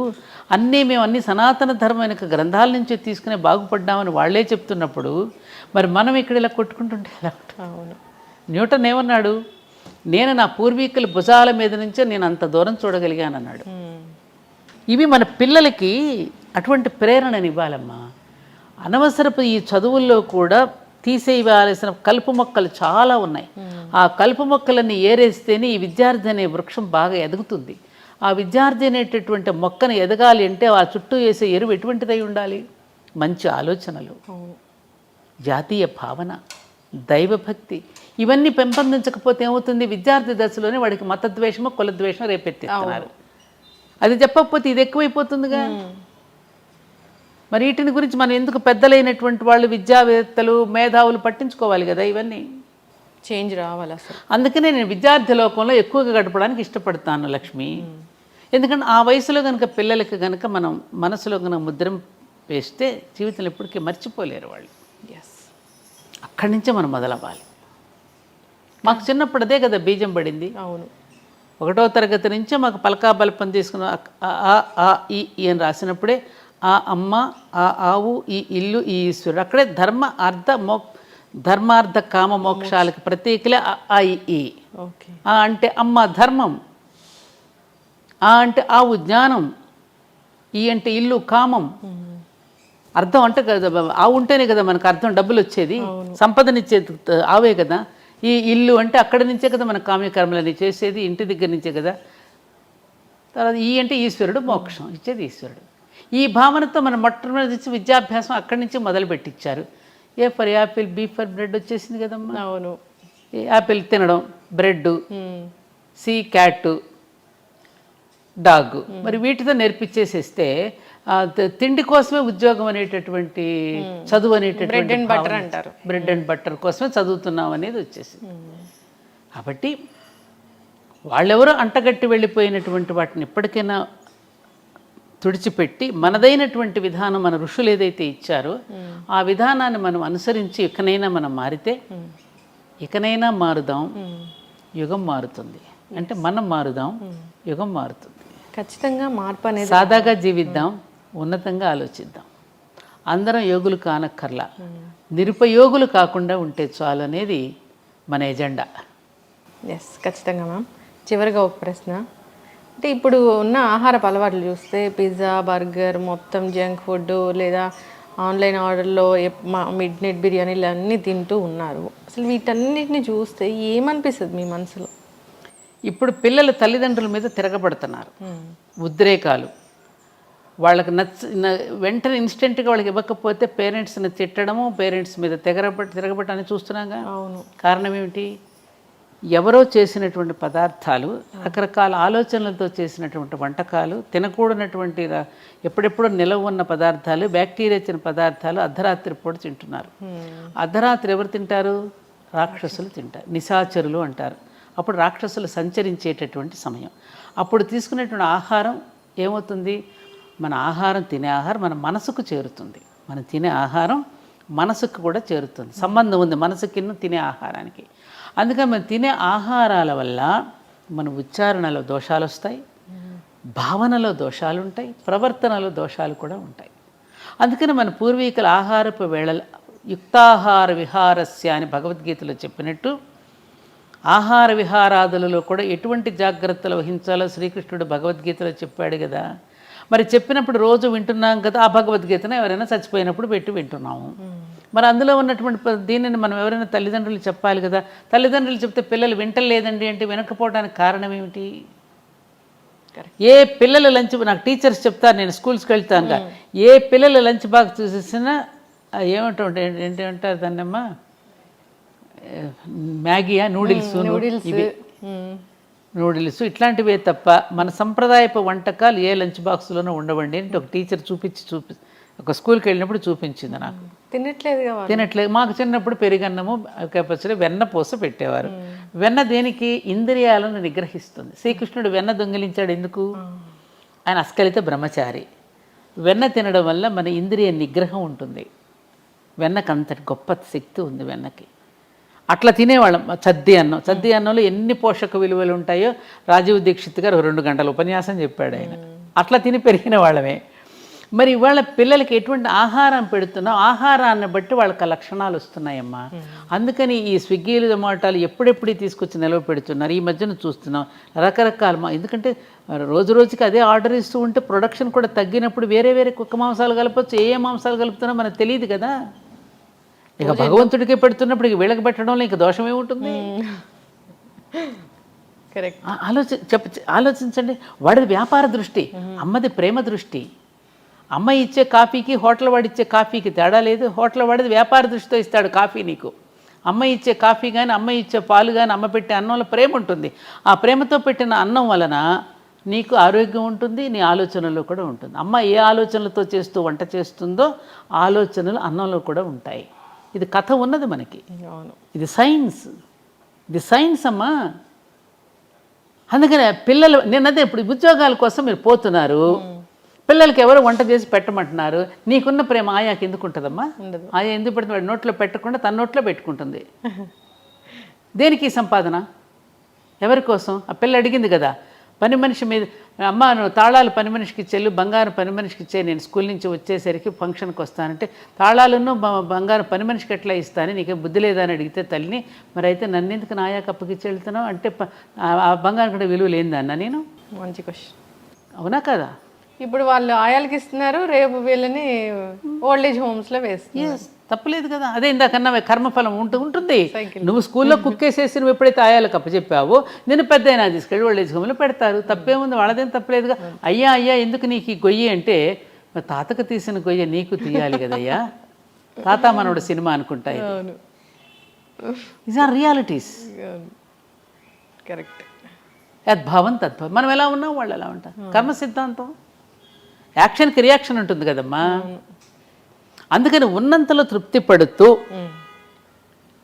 అన్ని సనాతన ధర్మం యొక్క గ్రంథాల నుంచి తీసుకునే బాగుపడ్డామని వాళ్ళే చెప్తున్నప్పుడు మరి మనం ఇక్కడ ఇలా కొట్టుకుంటుంటే ఎలా ఉంటుంది? అవును. న్యూటన్ ఏమన్నాడు? నేను నా పూర్వీకుల భుజాల మీద నుంచే నేను అంత దూరం చూడగలిగాను అన్నాడు. ఇవి మన పిల్లలకి అటువంటి ప్రేరణని ఇవ్వాలమ్మా. అనవసరపు ఈ చదువుల్లో కూడా తీసేయవలసిన కలుపు మొక్కలు చాలా ఉన్నాయి. ఆ కలుపు మొక్కలన్నీ ఏరేస్తేనే ఈ విద్యార్థి అనే వృక్షం బాగా ఎదుగుతుంది. ఆ విద్యార్థి అనేటటువంటి మొక్కను ఎదగాలి అంటే ఆ చుట్టూ వేసే ఎరువు ఎటువంటిదై ఉండాలి? మంచి ఆలోచనలు, జాతీయ భావన, దైవభక్తి, ఇవన్నీ పెంపొందించకపోతే ఏమవుతుంది? విద్యార్థి దశలోనే వాడికి మతద్వేషము, కులద్వేషం రేపెత్తిస్తున్నారు. అది చెప్పకపోతే ఇది ఎక్కువైపోతుందిగా. మరి వీటిని గురించి మనం ఎందుకు పెద్దలైనటువంటి వాళ్ళు, విద్యావేత్తలు, మేధావులు పట్టించుకోవాలి కదా ఇవన్నీ. చేంజ్ రావాలి అసలు. అందుకనే నేను విద్యార్థి లోకంలో ఎక్కువగా గడపడానికి ఇష్టపడతాను లక్ష్మి. ఎందుకంటే ఆ వయసులో కనుక పిల్లలకి కనుక మనం మనసులో కనుక ముద్ర వేస్తే జీవితంలో ఎప్పటికీ మర్చిపోలేరు వాళ్ళు. అక్కడి నుంచే మనం మొదలవ్వాలి. మాకు చిన్నప్పుడు అదే కదా బీజం పడింది. అవును. 1వ తరగతి నుంచే మాకు పలకా బల్పం తీసుకున్న ఆ ఈ అని రాసినప్పుడే ఆ అమ్మ, ఆ ఆవు, ఈ ఇల్లు, ఈ ఈశ్వరుడు, అక్కడే ధర్మార్థ కామ మోక్షాలకు ప్రతీకలే ఆ ఈ. ఆ అంటే అమ్మ ధర్మం, ఆ అంటే ఆవు జ్ఞానం, ఈ అంటే ఇల్లు కామం. అర్థం అంటే కదా, ఆవు ఉంటేనే కదా మనకు అర్థం, డబ్బులు వచ్చేది, సంపదనిచ్చేది ఆవే కదా. ఈ ఇల్లు అంటే అక్కడి నుంచే కదా మన కామ్యకర్మలని చేసేది, ఇంటి దగ్గర నుంచే కదా. తర్వాత ఈ అంటే ఈశ్వరుడు, మోక్షం ఇచ్చేది ఈశ్వరుడు. ఈ భావనతో మనం మొట్టమొదటి విద్యాభ్యాసం అక్కడి నుంచి మొదలు పెట్టించారు. A for apple, B for bread వచ్చేసింది కదమ్మా. అవును. యాపిల్ తినడం, బ్రెడ్, సి క్యాట్, డాగ్, మరి వీటితో నేర్పించేసేస్తే తిండి కోసమే ఉద్యోగం అనేటటువంటి, చదువు అనేటటువంటి బ్రెడ్ అండ్ బటర్ కోసమే చదువుతున్నాం అనేది వచ్చేసింది. కాబట్టి వాళ్ళెవరో అంటగట్టి వెళ్ళిపోయినటువంటి వాటిని ఇప్పటికైనా తుడిచిపెట్టి మనదైనటువంటి విధానం, మన ఋషులు ఏదైతే ఇచ్చారో ఆ విధానాన్ని మనం అనుసరించి ఇకనైనా మనం మారితే, ఇకనైనా మారుదాం, యుగం మారుతుంది. అంటే మనం మారుదాం, యుగం మారుతుంది. ఖచ్చితంగా మార్పు అనేది. సాదాగా జీవిద్దాం, ఉన్నతంగా ఆలోచిద్దాం. అందరం యోగులు కానక్కర్లా, నిరుపయోగులు కాకుండా ఉంటే చాలు అనేది మన ఎజెండా. ఖచ్చితంగా మ్యామ్. చివరిగా ఒక ప్రశ్న, అంటే ఇప్పుడు ఉన్న ఆహారపు అలవాట్లు చూస్తే పిజ్జా, బర్గర్, మొత్తం జంక్ ఫుడ్, లేదా ఆన్లైన్ ఆర్డర్లో మిడ్ నైట్ బిర్యానీలు అన్నీ తింటూ ఉన్నారు. అసలు వీటన్నిటిని చూస్తే ఏమనిపిస్తుంది మీ మనసులో? ఇప్పుడు పిల్లలు తల్లిదండ్రుల మీద తిరగబడుతున్నారు, ఉద్రేకాలు. వాళ్ళకి వెంటనే ఇన్స్టెంట్గా వాళ్ళకి ఇవ్వకపోతే పేరెంట్స్ని తిట్టడము, పేరెంట్స్ మీద తిరగబట్టని చూస్తున్నాగా. అవును. కారణం ఏమిటి? ఎవరో చేసినటువంటి పదార్థాలు, రకరకాల ఆలోచనలతో చేసినటువంటి వంటకాలు, తినకూడనటువంటి ఎప్పుడెప్పుడో నిలవ ఉన్న పదార్థాలు, బ్యాక్టీరియా ఇచ్చిన పదార్థాలు అర్ధరాత్రి పూట తింటున్నారు. అర్ధరాత్రి ఎవరు తింటారు? రాక్షసులు తింటారు, నిశాచరులు అంటారు. అప్పుడు రాక్షసులు సంచరించేటటువంటి సమయం. అప్పుడు తీసుకునేటువంటి ఆహారం ఏమవుతుంది? మన ఆహారం, తినే ఆహారం మన మనసుకు చేరుతుంది. మనం తినే ఆహారం మనసుకు కూడా చేరుతుంది. సంబంధం ఉంది మనసుకిన్ను తినే ఆహారానికి. అందుకని మనం తినే ఆహారాల వల్ల మన ఉచ్చారణలో దోషాలు వస్తాయి, భావనలో దోషాలు ఉంటాయి, ప్రవర్తనలో దోషాలు కూడా ఉంటాయి. అందుకని మన పూర్వీకుల ఆహారపు వేళ యుక్తాహార విహారస్య అని భగవద్గీతలో చెప్పినట్టు ఆహార విహారాదులలో కూడా ఎటువంటి జాగ్రత్తలు వహించాలో శ్రీకృష్ణుడు భగవద్గీతలో చెప్పాడు కదా. మరి చెప్పినప్పుడు రోజు వింటున్నాం కదా, ఆ భగవద్గీతను ఎవరైనా చచ్చిపోయినప్పుడు పెట్టి వింటున్నాము. మరి అందులో ఉన్నటువంటి దీనిని మనం ఎవరైనా తల్లిదండ్రులు చెప్పాలి కదా. తల్లిదండ్రులు చెప్తే పిల్లలు వింటలేదండి అంటే వినకపోవడానికి కారణం ఏమిటి? ఏ పిల్లల లంచ్, నాకు టీచర్స్ చెప్తారు, నేను స్కూల్స్కి వెళ్తాను, ఏ పిల్లల లంచ్ బాక్స్ చూసేసినా ఏంటంటారు దాన్నమ్మా, మ్యాగీయా, నూడిల్స్ ఇట్లాంటివే తప్ప మన సంప్రదాయపు వంటకాలు ఏ లంచ్ బాక్స్లోనూ ఉండవండి అంటే ఒక టీచర్ ఒక స్కూల్కి వెళ్ళినప్పుడు చూపించింది నాకు. తినట్లేదు. మాకు చిన్నప్పుడు పెరుగన్నము, పచ్చడి, వెన్న పూస పెట్టేవారు. వెన్న దేనికి? ఇంద్రియాలను నిగ్రహిస్తుంది. శ్రీకృష్ణుడు వెన్న దొంగిలించాడు ఎందుకు? ఆయన అస్కలిత బ్రహ్మచారి. వెన్న తినడం వల్ల మన ఇంద్రియ నిగ్రహం ఉంటుంది. వెన్నకు అంతటి గొప్ప శక్తి ఉంది వెన్నకి. అట్లా తినేవాళ్ళం. చద్ది అన్నంలో ఎన్ని పోషక విలువలు ఉంటాయో రాజీవ్ దీక్షిత్ గారు 2 గంటల ఉపన్యాసం చెప్పాడు ఆయన. అట్లా తిని పెరిగిన వాళ్ళమే. మరి ఇవాళ పిల్లలకి ఎటువంటి ఆహారం పెడుతున్నాం, ఆహారాన్ని బట్టి వాళ్ళకి లక్షణాలు వస్తున్నాయమ్మా. అందుకని ఈ స్విగ్గీలు జొమాటోలు ఎప్పుడెప్పుడు తీసుకొచ్చి నిలవ పెడుతున్నారు. ఈ మధ్యన చూస్తున్నాం రకరకాల, ఎందుకంటే రోజు రోజుకి అదే ఆర్డర్ ఇస్తూ ఉంటే ప్రొడక్షన్ కూడా తగ్గినప్పుడు వేరే వేరే కుక్క మాంసాలు కలపచ్చు. ఏ మాంసాలు కలుపుతున్నా మనకు తెలియదు కదా. ఇక భగవంతుడికి పెడుతున్నప్పుడు ఇక వీళ్ళకి పెట్టడంలో ఇంక దోషం ఏముంటుంది? కరెక్ట్. ఆలోచించండి. వాడిది వ్యాపార దృష్టి, అమ్మది ప్రేమ దృష్టి. అమ్మ ఇచ్చే కాఫీకి హోటల్ వాడు ఇచ్చే కాఫీకి తేడా లేదు. హోటల్ వాడిది వ్యాపార దృష్టితో ఇస్తాడు కాఫీ నీకు. అమ్మ ఇచ్చే కాఫీ కానీ అమ్మ ఇచ్చే పాలు కానీ అమ్మ పెట్టే అన్నంలో ప్రేమ ఉంటుంది. ఆ ప్రేమతో పెట్టిన అన్నం వలన నీకు ఆరోగ్యం ఉంటుంది, నీ ఆలోచనలో కూడా ఉంటుంది. అమ్మ ఏ ఆలోచనలతో చేస్తూ వంట చేస్తుందో ఆలోచనలు అన్నంలో కూడా ఉంటాయి. ఇది కథ ఉన్నది మనకి. ఇది సైన్స్ అమ్మా. అందుకనే పిల్లలు నేనదే ఇప్పుడు ఉద్యోగాల కోసం మీరు పోతున్నారు, పిల్లలకి ఎవరు వంట చేసి పెట్టమంటున్నారు. నీకున్న ప్రేమ ఆయాకి ఎందుకు ఉంటుందమ్మా? ఆయా ఎందుకు పెడుతుంది? వాడి నోట్లో పెట్టకుండా తన నోట్లో పెట్టుకుంటుంది. దేనికి సంపాదన? ఎవరి కోసం? ఆ పిల్ల అడిగింది కదా, పని మనిషి మీద, అమ్మ నువ్వు తాళాలు పని మనిషికి ఇచ్చేళ్ళు, బంగారం పని మనిషికి ఇచ్చే, నేను స్కూల్ నుంచి వచ్చేసరికి ఫంక్షన్కి వస్తానంటే తాళాలను బంగారం పని మనిషికి ఎట్లా ఇస్తాను, నీకేం బుద్ధి లేదా అని అడిగితే తల్లిని, మరి అయితే నన్ను ఎందుకు నా ఆయాకి అప్పగిచ్చి వెళ్తున్నావు అంటే ఆ బంగారం కూడా విలువ లేదన్నా. నేను మంచి క్వశ్చన్. అవునా కదా? ఇప్పుడు వాళ్ళు ఆయాలకి ఇస్తున్నారు, రేపు వీళ్ళని ఓల్డ్ ఏజ్ హోమ్స్లో వేస్తున్నారు. తప్పలేదు కదా. అదే ఇందాకన్నా కర్మఫలం ఉంటుంది. నువ్వు స్కూల్లో కుక్కేసేసి నువ్వు ఎప్పుడైతే ఆయాలకు అప్పచెప్పావో నేను పెద్ద అయినా తీసుకెళ్ళి ఓల్డ్ ఏజ్ హోమ్లో పెడతారు. తప్పేముంది, వాళ్ళదేం తప్పలేదుగా. అయ్యా ఎందుకు నీకు ఈ గొయ్యి అంటే, మరి తాతకు తీసిన గొయ్య నీకు తీయాలి కదయ్యా. తాత మనోడు సినిమా అనుకుంటా. Is are realities. కరెక్ట్. యద్భావం తద్భావం. మనం ఎలా ఉన్నాం వాళ్ళు ఎలా ఉంటాం. కర్మ సిద్ధాంతం. యాక్షన్కి రియాక్షన్ ఉంటుంది కదమ్మా. అందుకని ఉన్నంతలో తృప్తి పడుతూ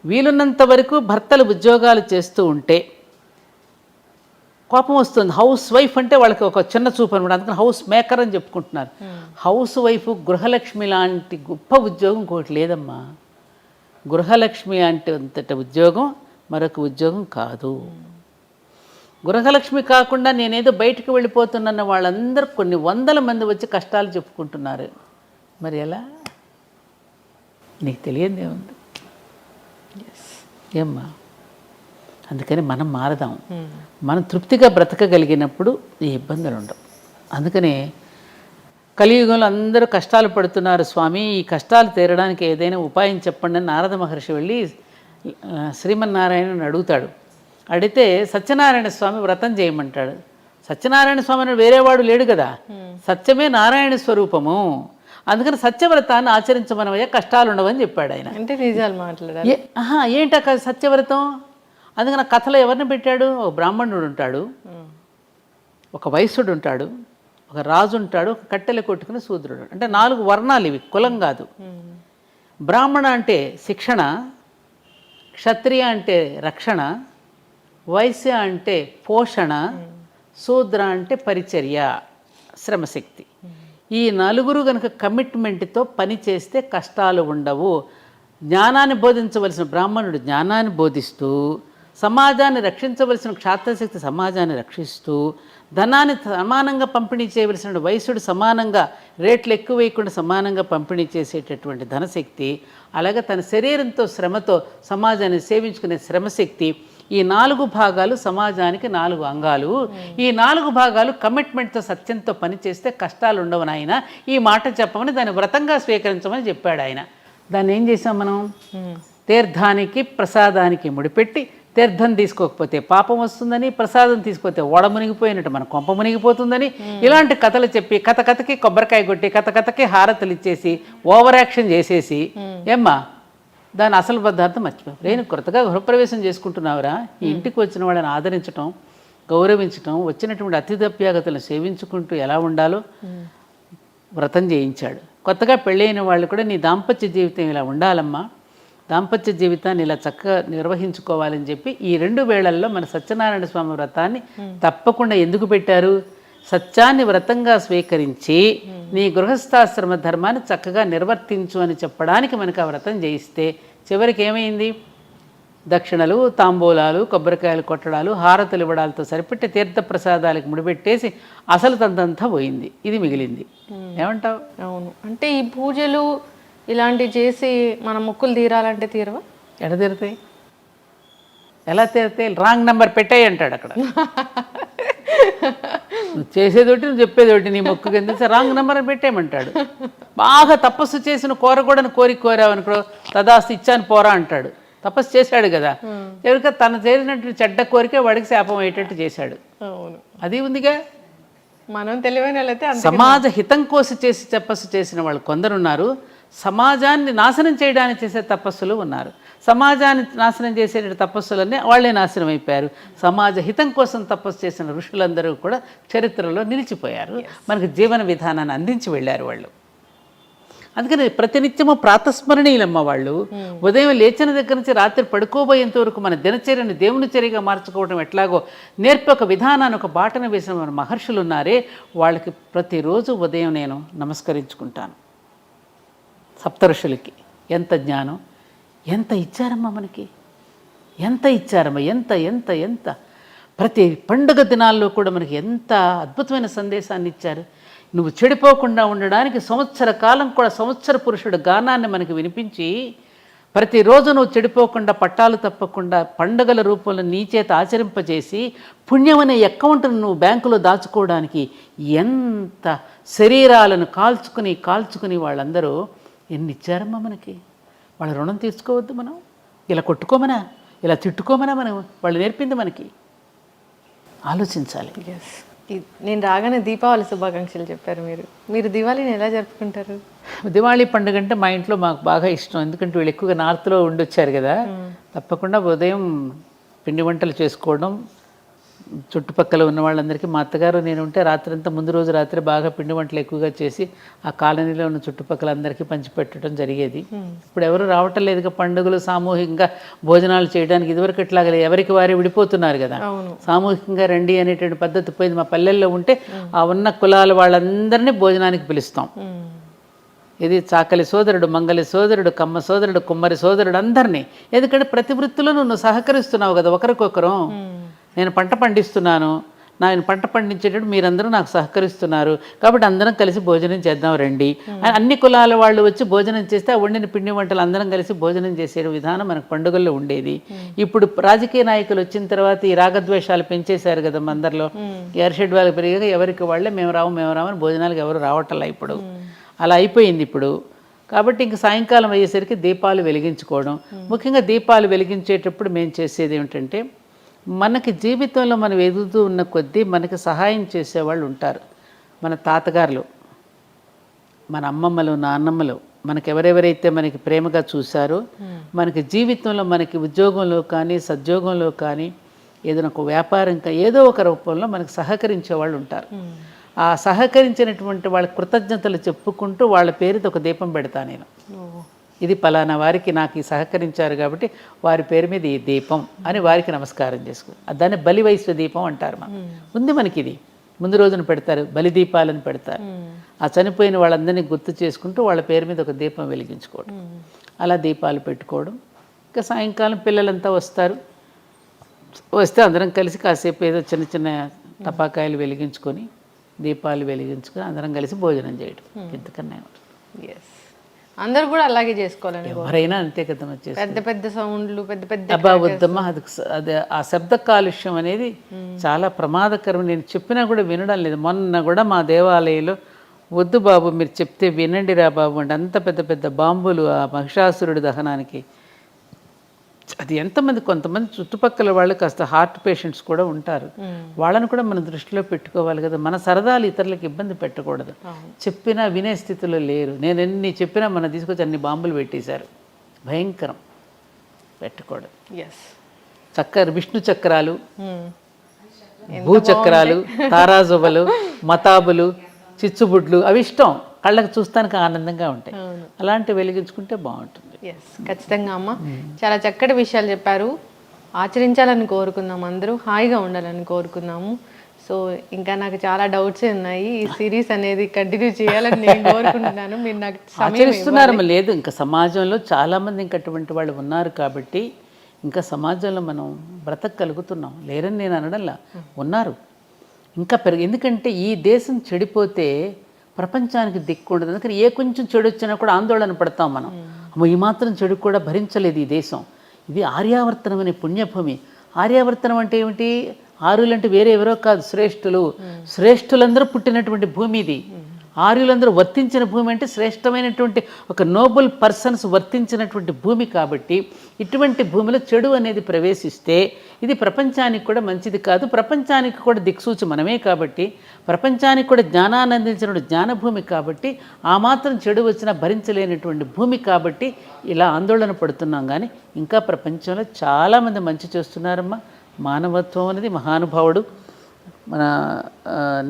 వీలున్నంత వరకు భర్తలు ఉద్యోగాలు చేస్తూ ఉంటే కోపం వస్తుంది. హౌస్ వైఫ్ అంటే వాళ్ళకి ఒక చిన్న చూపు అనమాట. అందుకని హౌస్ మేకర్ అని చెప్పుకుంటున్నారు. హౌస్ వైఫ్ గృహలక్ష్మి లాంటి గొప్ప ఉద్యోగం ఇంకోటి లేదమ్మా. గృహలక్ష్మి అంటే అంతటి ఉద్యోగం మరొక ఉద్యోగం కాదు. గృహలక్ష్మి కాకుండా నేనేదో బయటకు వెళ్ళిపోతున్న వాళ్ళందరూ కొన్ని వందల మంది వచ్చి కష్టాలు చెప్పుకుంటున్నారు. మరి ఎలా? నీకు తెలియదే ఉంది ఏమ్మా. అందుకని మనం మారదాం. మనం తృప్తిగా బ్రతకగలిగినప్పుడు ఈ ఇబ్బందులు ఉండవు. అందుకని కలియుగంలో అందరూ కష్టాలు పడుతున్నారు స్వామి, ఈ కష్టాలు తీరడానికి ఏదైనా ఉపాయం చెప్పండి అని నారద మహర్షి వెళ్ళి శ్రీమన్నారాయణని అడుగుతాడు. అడిగితే సత్యనారాయణ స్వామి వ్రతం చేయమంటాడు. సత్యనారాయణ స్వామి అని వేరేవాడు లేడు కదా, సత్యమే నారాయణ స్వరూపము. అందుకని సత్యవ్రతాన్ని ఆచరించమనవయ్యా, కష్టాలు ఉండవని చెప్పాడు ఆయన. అంటే నిజాలు మాట్లాడాలి. ఏంట సత్యవ్రతం? అందుకని కథలో ఎవరిని పెట్టాడు? ఒక బ్రాహ్మణుడు ఉంటాడు, ఒక వైశ్యుడు ఉంటాడు, ఒక రాజు ఉంటాడు, ఒక కట్టెలు కొట్టుకుని శూద్రుడు. అంటే 4 వర్ణాలు ఇవి, కులం కాదు. బ్రాహ్మణ అంటే శిక్షణ, క్షత్రియ అంటే రక్షణ, వైశ్య అంటే పోషణ, శూద్ర అంటే పరిచర్య, శ్రమశక్తి. ఈ 4 కనుక కమిట్మెంట్తో పని చేస్తే కష్టాలు ఉండవు. జ్ఞానాన్ని బోధించవలసిన బ్రాహ్మణుడు జ్ఞానాన్ని బోధిస్తూ, సమాజాన్ని రక్షించవలసిన క్షాత్రశక్తి సమాజాన్ని రక్షిస్తూ, ధనాన్ని సమానంగా పంపిణీ చేయవలసిన వైశ్యుడు సమానంగా రేట్లు ఎక్కువ వేయకుండా సమానంగా పంపిణీ చేసేటటువంటి ధనశక్తి, అలాగే తన శరీరంతో శ్రమతో సమాజాన్ని సేవించుకునే శ్రమశక్తి. ఈ 4 భాగాలు సమాజానికి 4 అంగాలు. ఈ 4 భాగాలు కమిట్మెంట్తో సత్యంతో పనిచేస్తే కష్టాలు ఉండవు నాయన. ఈ మాట చెప్పమని దాన్ని వ్రతంగా స్వీకరించమని చెప్పాడు ఆయన. దాన్ని ఏం చేసాం మనం? తీర్థానికి ప్రసాదానికి ముడిపెట్టి, తీర్థం తీసుకోకపోతే పాపం వస్తుందని, ప్రసాదం తీసుకోతే ఓడ మునిగిపోయినట్టు మన కొంప మునిగిపోతుందని ఇలాంటి కథలు చెప్పి కథకి కొబ్బరికాయ కొట్టి కథకి హారతలు ఇచ్చేసి ఓవర్ యాక్షన్ చేసేసి ఏమ్మా దాని అసలు పదార్థం మర్చిపోయావు. నేను కొత్తగా గృహప్రవేశం చేసుకుంటున్నావురా, ఈ ఇంటికి వచ్చిన వాళ్ళని ఆదరించటం, గౌరవించటం, వచ్చినటువంటి అతిథ్యాగతులను సేవించుకుంటూ ఎలా ఉండాలో వ్రతం చేయించాడు. కొత్తగా పెళ్ళైన వాళ్ళు కూడా నీ దాంపత్య జీవితం ఇలా ఉండాలమ్మా, దాంపత్య జీవితాన్ని ఇలా చక్కగా నిర్వహించుకోవాలని చెప్పి ఈ 2 వేళల్లో మన సత్యనారాయణ స్వామి వ్రతాన్ని తప్పకుండా ఎందుకు పెట్టారు? సత్యాన్ని వ్రతంగా స్వీకరించి నీ గృహస్థాశ్రమ ధర్మాన్ని చక్కగా నిర్వర్తించు అని చెప్పడానికి మనకు ఆ వ్రతం చేయిస్తే చివరికి ఏమైంది? దక్షిణలు, తాంబూలాలు, కొబ్బరికాయలు కొట్టడాలు, హారతులు ఇవ్వడాలతో సరిపెట్టి తీర్థప్రసాదాలకు ముడిపెట్టేసి అసలు తంతంతా పోయింది, ఇది మిగిలింది. ఏమంటావు? అవును, అంటే ఈ పూజలు ఇలాంటివి చేసి మన మొక్కులు తీరాలంటే తీరవా? ఎడ తీరుతాయి? ఎలా తీరుతాయి? రాంగ్ నెంబర్ పెట్టాయి అంటాడు అక్కడ. నువ్వు చేసేదోటి, నువ్వు చెప్పేదోటి, నీ మొక్కు కింద రాంగ్ నెంబర్ పెట్టేయమంటాడు. బాగా తపస్సు చేసిన కోరకూడని కోరిక కోరావనుకో, తదాస్తు ఇచ్చాను పోరా అంటాడు. తపస్సు చేశాడు కదా, ఎవరిక తను చేసినట్టు చెడ్డ కోరిక వాడికి శాపం అయ్యేటట్టు చేశాడు. అవును, అది ఉందిగా. మనం తెలివైన వాళ్ళైతే సమాజ హితం కోసం చేసి తపస్సు చేసిన వాళ్ళు కొందరున్నారు. సమాజాన్ని నాశనం చేయడానికి చేసే తపస్సులు ఉన్నారు. సమాజాన్ని నాశనం చేసే తపస్సులన్నీ వాళ్ళే నాశనం అయిపోయారు. సమాజ హితం కోసం తపస్సు చేసిన ఋషులందరూ కూడా చరిత్రలో నిలిచిపోయారు. మనకు జీవన విధానాన్ని అందించి వెళ్ళారు వాళ్ళు. అందుకని ప్రతినిత్యము ప్రాతస్మరణీయులమ్మ వాళ్ళు. ఉదయం లేచిన దగ్గర నుంచి రాత్రి పడుకోబోయేంత వరకు మన దినచర్యను దేవుని చర్యగా మార్చుకోవడం ఎట్లాగో నేర్పి ఒక విధానాన్ని, ఒక బాటను వేసిన మన మహర్షులు ఉన్నారే, వాళ్ళకి ప్రతిరోజు ఉదయం నేను నమస్కరించుకుంటాను. సప్తఋషులకి ఎంత జ్ఞానం, ఎంత ఇచ్చారమ్మా మనకి, ఎంత ఇచ్చారమ్మా, ఎంత ఎంత ఎంత. ప్రతి పండుగ దినాల్లో కూడా మనకి ఎంత అద్భుతమైన సందేశాన్ని ఇచ్చారు. నువ్వు చెడిపోకుండా ఉండడానికి సంవత్సర కాలం కూడా సంవత్సర పురుషుడు గానాన్ని మనకి వినిపించి, ప్రతిరోజు నువ్వు చెడిపోకుండా పట్టాలు తప్పకుండా పండుగల రూపంలో నీ చేత ఆచరింపజేసి పుణ్యం అనే అకౌంట్ను నువ్వు బ్యాంకులో దాచుకోవడానికి ఎంత శరీరాలను కాల్చుకుని వాళ్ళందరూ ఎన్ని ఇచ్చారమ్మా మనకి. వాళ్ళ రుణం తీర్చుకోవద్దు మనం? ఇలా కొట్టుకోమనా, ఇలా తిట్టుకోమనా మనం? వాళ్ళు నేర్పింది మనకి. ఆలోచించాలి. నేను రాగానే దీపావళి శుభాకాంక్షలు చెప్పారు మీరు దివాళీని ఎలా జరుపుకుంటారు? దివాళీ పండుగ అంటే మా ఇంట్లో మాకు బాగా ఇష్టం. ఎందుకంటే వీళ్ళు ఎక్కువగా నార్త్లో ఉండొచ్చారు కదా, తప్పకుండా ఉదయం పిండి వంటలు చేసుకోవడం, చుట్టుపక్కల ఉన్న వాళ్ళందరికీ, మా అత్తగారు నేను ఉంటే రాత్రంతా ముందు రోజు రాత్రి బాగా పిండి వంటలు ఎక్కువగా చేసి ఆ కాలనీలో ఉన్న చుట్టుపక్కల అందరికీ పంచిపెట్టడం జరిగేది. ఇప్పుడు ఎవరు రావటం లేదుగా పండుగలు సామూహికంగా భోజనాలు చేయడానికి. ఇదివరకు ఇట్లాగ ఎవరికి వారే విడిపోతున్నారు కదా, సామూహికంగా రండి అనేటువంటి పద్ధతి పోయింది. మా పల్లెల్లో ఉంటే ఆ ఉన్న కులాల వాళ్ళందరినీ భోజనానికి పిలుస్తాం. ఇది చాకలి సోదరుడు, మంగలి సోదరుడు, కమ్మ సోదరుడు, కుమ్మరి సోదరుడు, అందరినీ. ఎందుకంటే ప్రతి వృత్తిలో నువ్వు సహకరిస్తున్నావు కదా ఒకరికొకరు. నేను పంట పండిస్తున్నాను, నేను పంట పండించేటప్పుడు మీరందరూ నాకు సహకరిస్తున్నారు, కాబట్టి అందరం కలిసి భోజనం చేద్దాం రండి. అన్ని కులాల వాళ్ళు వచ్చి భోజనం చేస్తే ఆ వండిన పిండి వంటలు అందరం కలిసి భోజనం చేసే విధానం మనకు పండుగల్లో ఉండేది. ఇప్పుడు రాజకీయ నాయకులు వచ్చిన తర్వాత ఈ రాగద్వేషాలు పెంచేశారు కదా అందరిలో. ఎర్షెడ్ వాళ్ళకి పెరిగాక ఎవరికి వాళ్ళే మేము రామని భోజనాలకు ఎవరు రావట్లా ఇప్పుడు. అలా అయిపోయింది ఇప్పుడు. కాబట్టి ఇంక సాయంకాలం అయ్యేసరికి దీపాలు వెలిగించుకోవడం. ముఖ్యంగా దీపాలు వెలిగించేటప్పుడు మేము చేసేది ఏమిటంటే, మనకి జీవితంలో మనం ఎదుగుతూ ఉన్న కొద్దీ మనకి సహాయం చేసేవాళ్ళు ఉంటారు. మన తాతగారులు, మన అమ్మమ్మలు, నాన్నమ్మలు, మనకి ఎవరెవరైతే మనకి ప్రేమగా చూశారో, మనకి జీవితంలో మనకి ఉద్యోగంలో కానీ సద్యోగంలో కానీ ఏదైనా ఒక వ్యాపారం ఏదో ఒక రూపంలో మనకు సహకరించే వాళ్ళు ఉంటారు. ఆ సహకరించినటువంటి వాళ్ళ కృతజ్ఞతలు చెప్పుకుంటూ వాళ్ళ పేరుతో ఒక దీపం పెడతా నేను. ఇది పలానా వారికి నాకు ఈ సహకరించారు కాబట్టి వారి పేరు మీద ఈ దీపం అని వారికి నమస్కారం చేసుకో. దాన్ని బలివైశ్వ దీపం అంటారు. ఉంది మనకి. ఇది ముందు రోజున పెడతారు, బలి దీపాలను పెడతారు. ఆ చనిపోయిన వాళ్ళందరినీ గుర్తు చేసుకుంటూ వాళ్ళ పేరు మీద ఒక దీపం వెలిగించుకోవడం, అలా దీపాలు పెట్టుకోవడం. ఇంకా సాయంకాలం పిల్లలంతా వస్తే అందరం కలిసి కాసేపు ఏదో చిన్న చిన్న టపాకాయలు వెలిగించుకొని, దీపాలు వెలిగించుకొని అందరం కలిసి భోజనం చేయడం. ఇంతకన్నా అందరూ కూడా అలాగే చేసుకోవాలని. ఎవరైనా అంతే కదా, పెద్ద పెద్ద సౌండ్లు, పెద్ద పెద్ద అబ్బా వద్దమ్మా. అది ఆ శబ్ద కాలుష్యం అనేది చాలా ప్రమాదకరం. నేను చెప్పినా కూడా వినడం లేదు. మొన్న కూడా మా దేవాలయంలో వద్దు బాబు, మీరు చెప్తే వినండి రా బాబు అంటే అంత పెద్ద పెద్ద బాంబులు ఆ మహిషాసురుడి దహనానికి. అది ఎంతమంది, కొంతమంది చుట్టుపక్కల వాళ్ళు కాస్త హార్ట్ పేషెంట్స్ కూడా ఉంటారు. వాళ్ళని కూడా మనం దృష్టిలో పెట్టుకోవాలి కదా. మన సరదాలు ఇతరులకు ఇబ్బంది పెట్టకూడదు. చెప్పినా వినే స్థితిలో లేరు. నేను ఎన్ని చెప్పినా మన తీసుకొచ్చి అన్ని బాంబులు పెట్టేశారు. భయంకరం, పెట్టకూడదు. విష్ణు చక్రాలు, భూచక్రాలు, తారాజువలు, మతాబులు, చిచ్చుబుడ్లు అవి ఇష్టం, కళ్ళకు చూస్తానికి ఆనందంగా ఉంటాయి. అలాంటివి వెలిగించుకుంటే బాగుంటుంది. ఖచ్చితంగా అమ్మ, చాలా చక్కటి విషయాలు చెప్పారు. ఆచరించాలని కోరుకుందాం, అందరూ హాయిగా ఉండాలని కోరుకుందాము. సో ఇంకా నాకు చాలా డౌట్స్ ఉన్నాయి. ఈ సిరీస్ అనేది కంటిన్యూ చేయాలని నేను కోరుకుంటున్నాను. మీరు నాకు ఆచరిస్తున్నారు లేదు, ఇంకా సమాజంలో చాలామంది ఇంకా అటువంటి వాళ్ళు ఉన్నారు కాబట్టి ఇంకా సమాజంలో మనం బ్రతకగలుగుతున్నాం. లేరని నేను అనడంలా, ఉన్నారు. ఇంకా ఎందుకంటే ఈ దేశం చెడిపోతే ప్రపంచానికి దిక్కు ఉండదు. అందుకని ఏ కొంచెం చెడు వచ్చినా కూడా ఆందోళన పడతాం మనం. అమ్మో ఈ మాత్రం చెడు కూడా భరించలేదు ఈ దేశం. ఇది ఆర్యావర్తనం అనే పుణ్యభూమి. ఆర్యావర్తనం అంటే ఏమిటి? ఆర్యులంటే వేరే ఎవరో కాదు, శ్రేష్ఠులు. శ్రేష్ఠులందరూ పుట్టినటువంటి భూమి ఇది. ఆర్యులందరూ వర్తించిన భూమి అంటే శ్రేష్టమైనటువంటి ఒక నోబుల్ పర్సన్స్ వర్తించినటువంటి భూమి. కాబట్టి ఇటువంటి భూమిలో చెడు అనేది ప్రవేశిస్తే ఇది ప్రపంచానికి కూడా మంచిది కాదు. ప్రపంచానికి కూడా దిక్సూచి మనమే కాబట్టి, ప్రపంచానికి కూడా జ్ఞానాన్ని అందించిన జ్ఞానభూమి కాబట్టి, ఆ మాత్రం చెడు వచ్చినా భరించలేనటువంటి భూమి కాబట్టి ఇలా ఆందోళన పడుతున్నాం. కానీ ఇంకా ప్రపంచంలో చాలామంది మంచి చేస్తున్నారమ్మా. మానవత్వం అనేది మహానుభావుడు. మన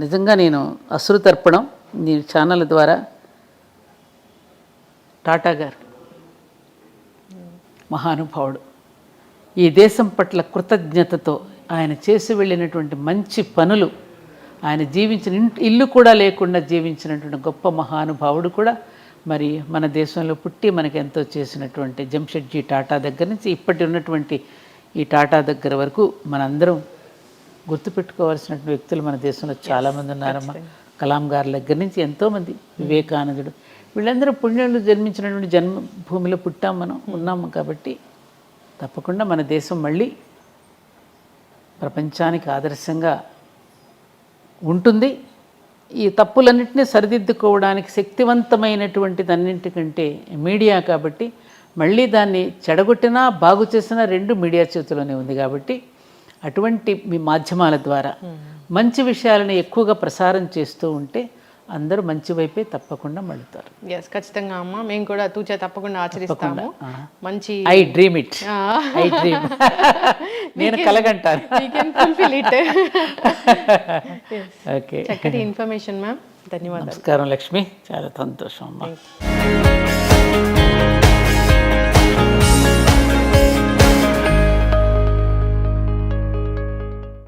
నిజంగా నేను అశ్రుతర్పణం నీ ఛానల్ ద్వారా టాటా గారు మహానుభావుడు. ఈ దేశం పట్ల కృతజ్ఞతతో ఆయన చేసి వెళ్ళినటువంటి మంచి పనులు, ఆయన జీవించిన ఇల్లు కూడా లేకుండా జీవించినటువంటి గొప్ప మహానుభావుడు కూడా మరి మన దేశంలో పుట్టి మనకి ఎంతో చేసినటువంటి జంషెడ్జీ టాటా దగ్గర నుంచి ఇప్పటి ఉన్నటువంటి ఈ టాటా దగ్గర వరకు మనందరం గుర్తుపెట్టుకోవాల్సినటువంటి వ్యక్తులు మన దేశంలో చాలామంది ఉన్నారమ్మా. కలాం గారి దగ్గర నుంచి ఎంతోమంది, వివేకానందుడు, వీళ్ళందరూ పుణ్యులు జన్మించినటువంటి జన్మభూమిలో పుట్టాం మనం, ఉన్నాము. కాబట్టి తప్పకుండా మన దేశం మళ్ళీ ప్రపంచానికి ఆదర్శంగా ఉంటుంది. ఈ తప్పులన్నింటినీ సరిదిద్దుకోవడానికి శక్తివంతమైనటువంటిది అన్నింటికంటే మీడియా. కాబట్టి మళ్ళీ దాన్ని చెడగొట్టినా బాగు చేసినా రెండు మీడియా చేతిలోనే ఉంది. కాబట్టి అటువంటి మీ మాధ్యమాల ద్వారా మంచి విషయాలను ఎక్కువగా ప్రసారం చేస్తూ ఉంటే అందరూ మంచి వైపే తప్పకుండా మళ్ళుతారు. ఎస్, ఖచ్చితంగా అమ్మ. మేము కూడా తూచా తప్పకుండా ఆచరిస్తాము. మంచి I dream it, I dream. నేను కలగంటాను. ఓకే, చక్కటి ఇన్ఫర్మేషన్ మ్యామ్. ధన్యవాదాలు. నమస్కారం లక్ష్మి, చాలా సంతోషం అమ్మా.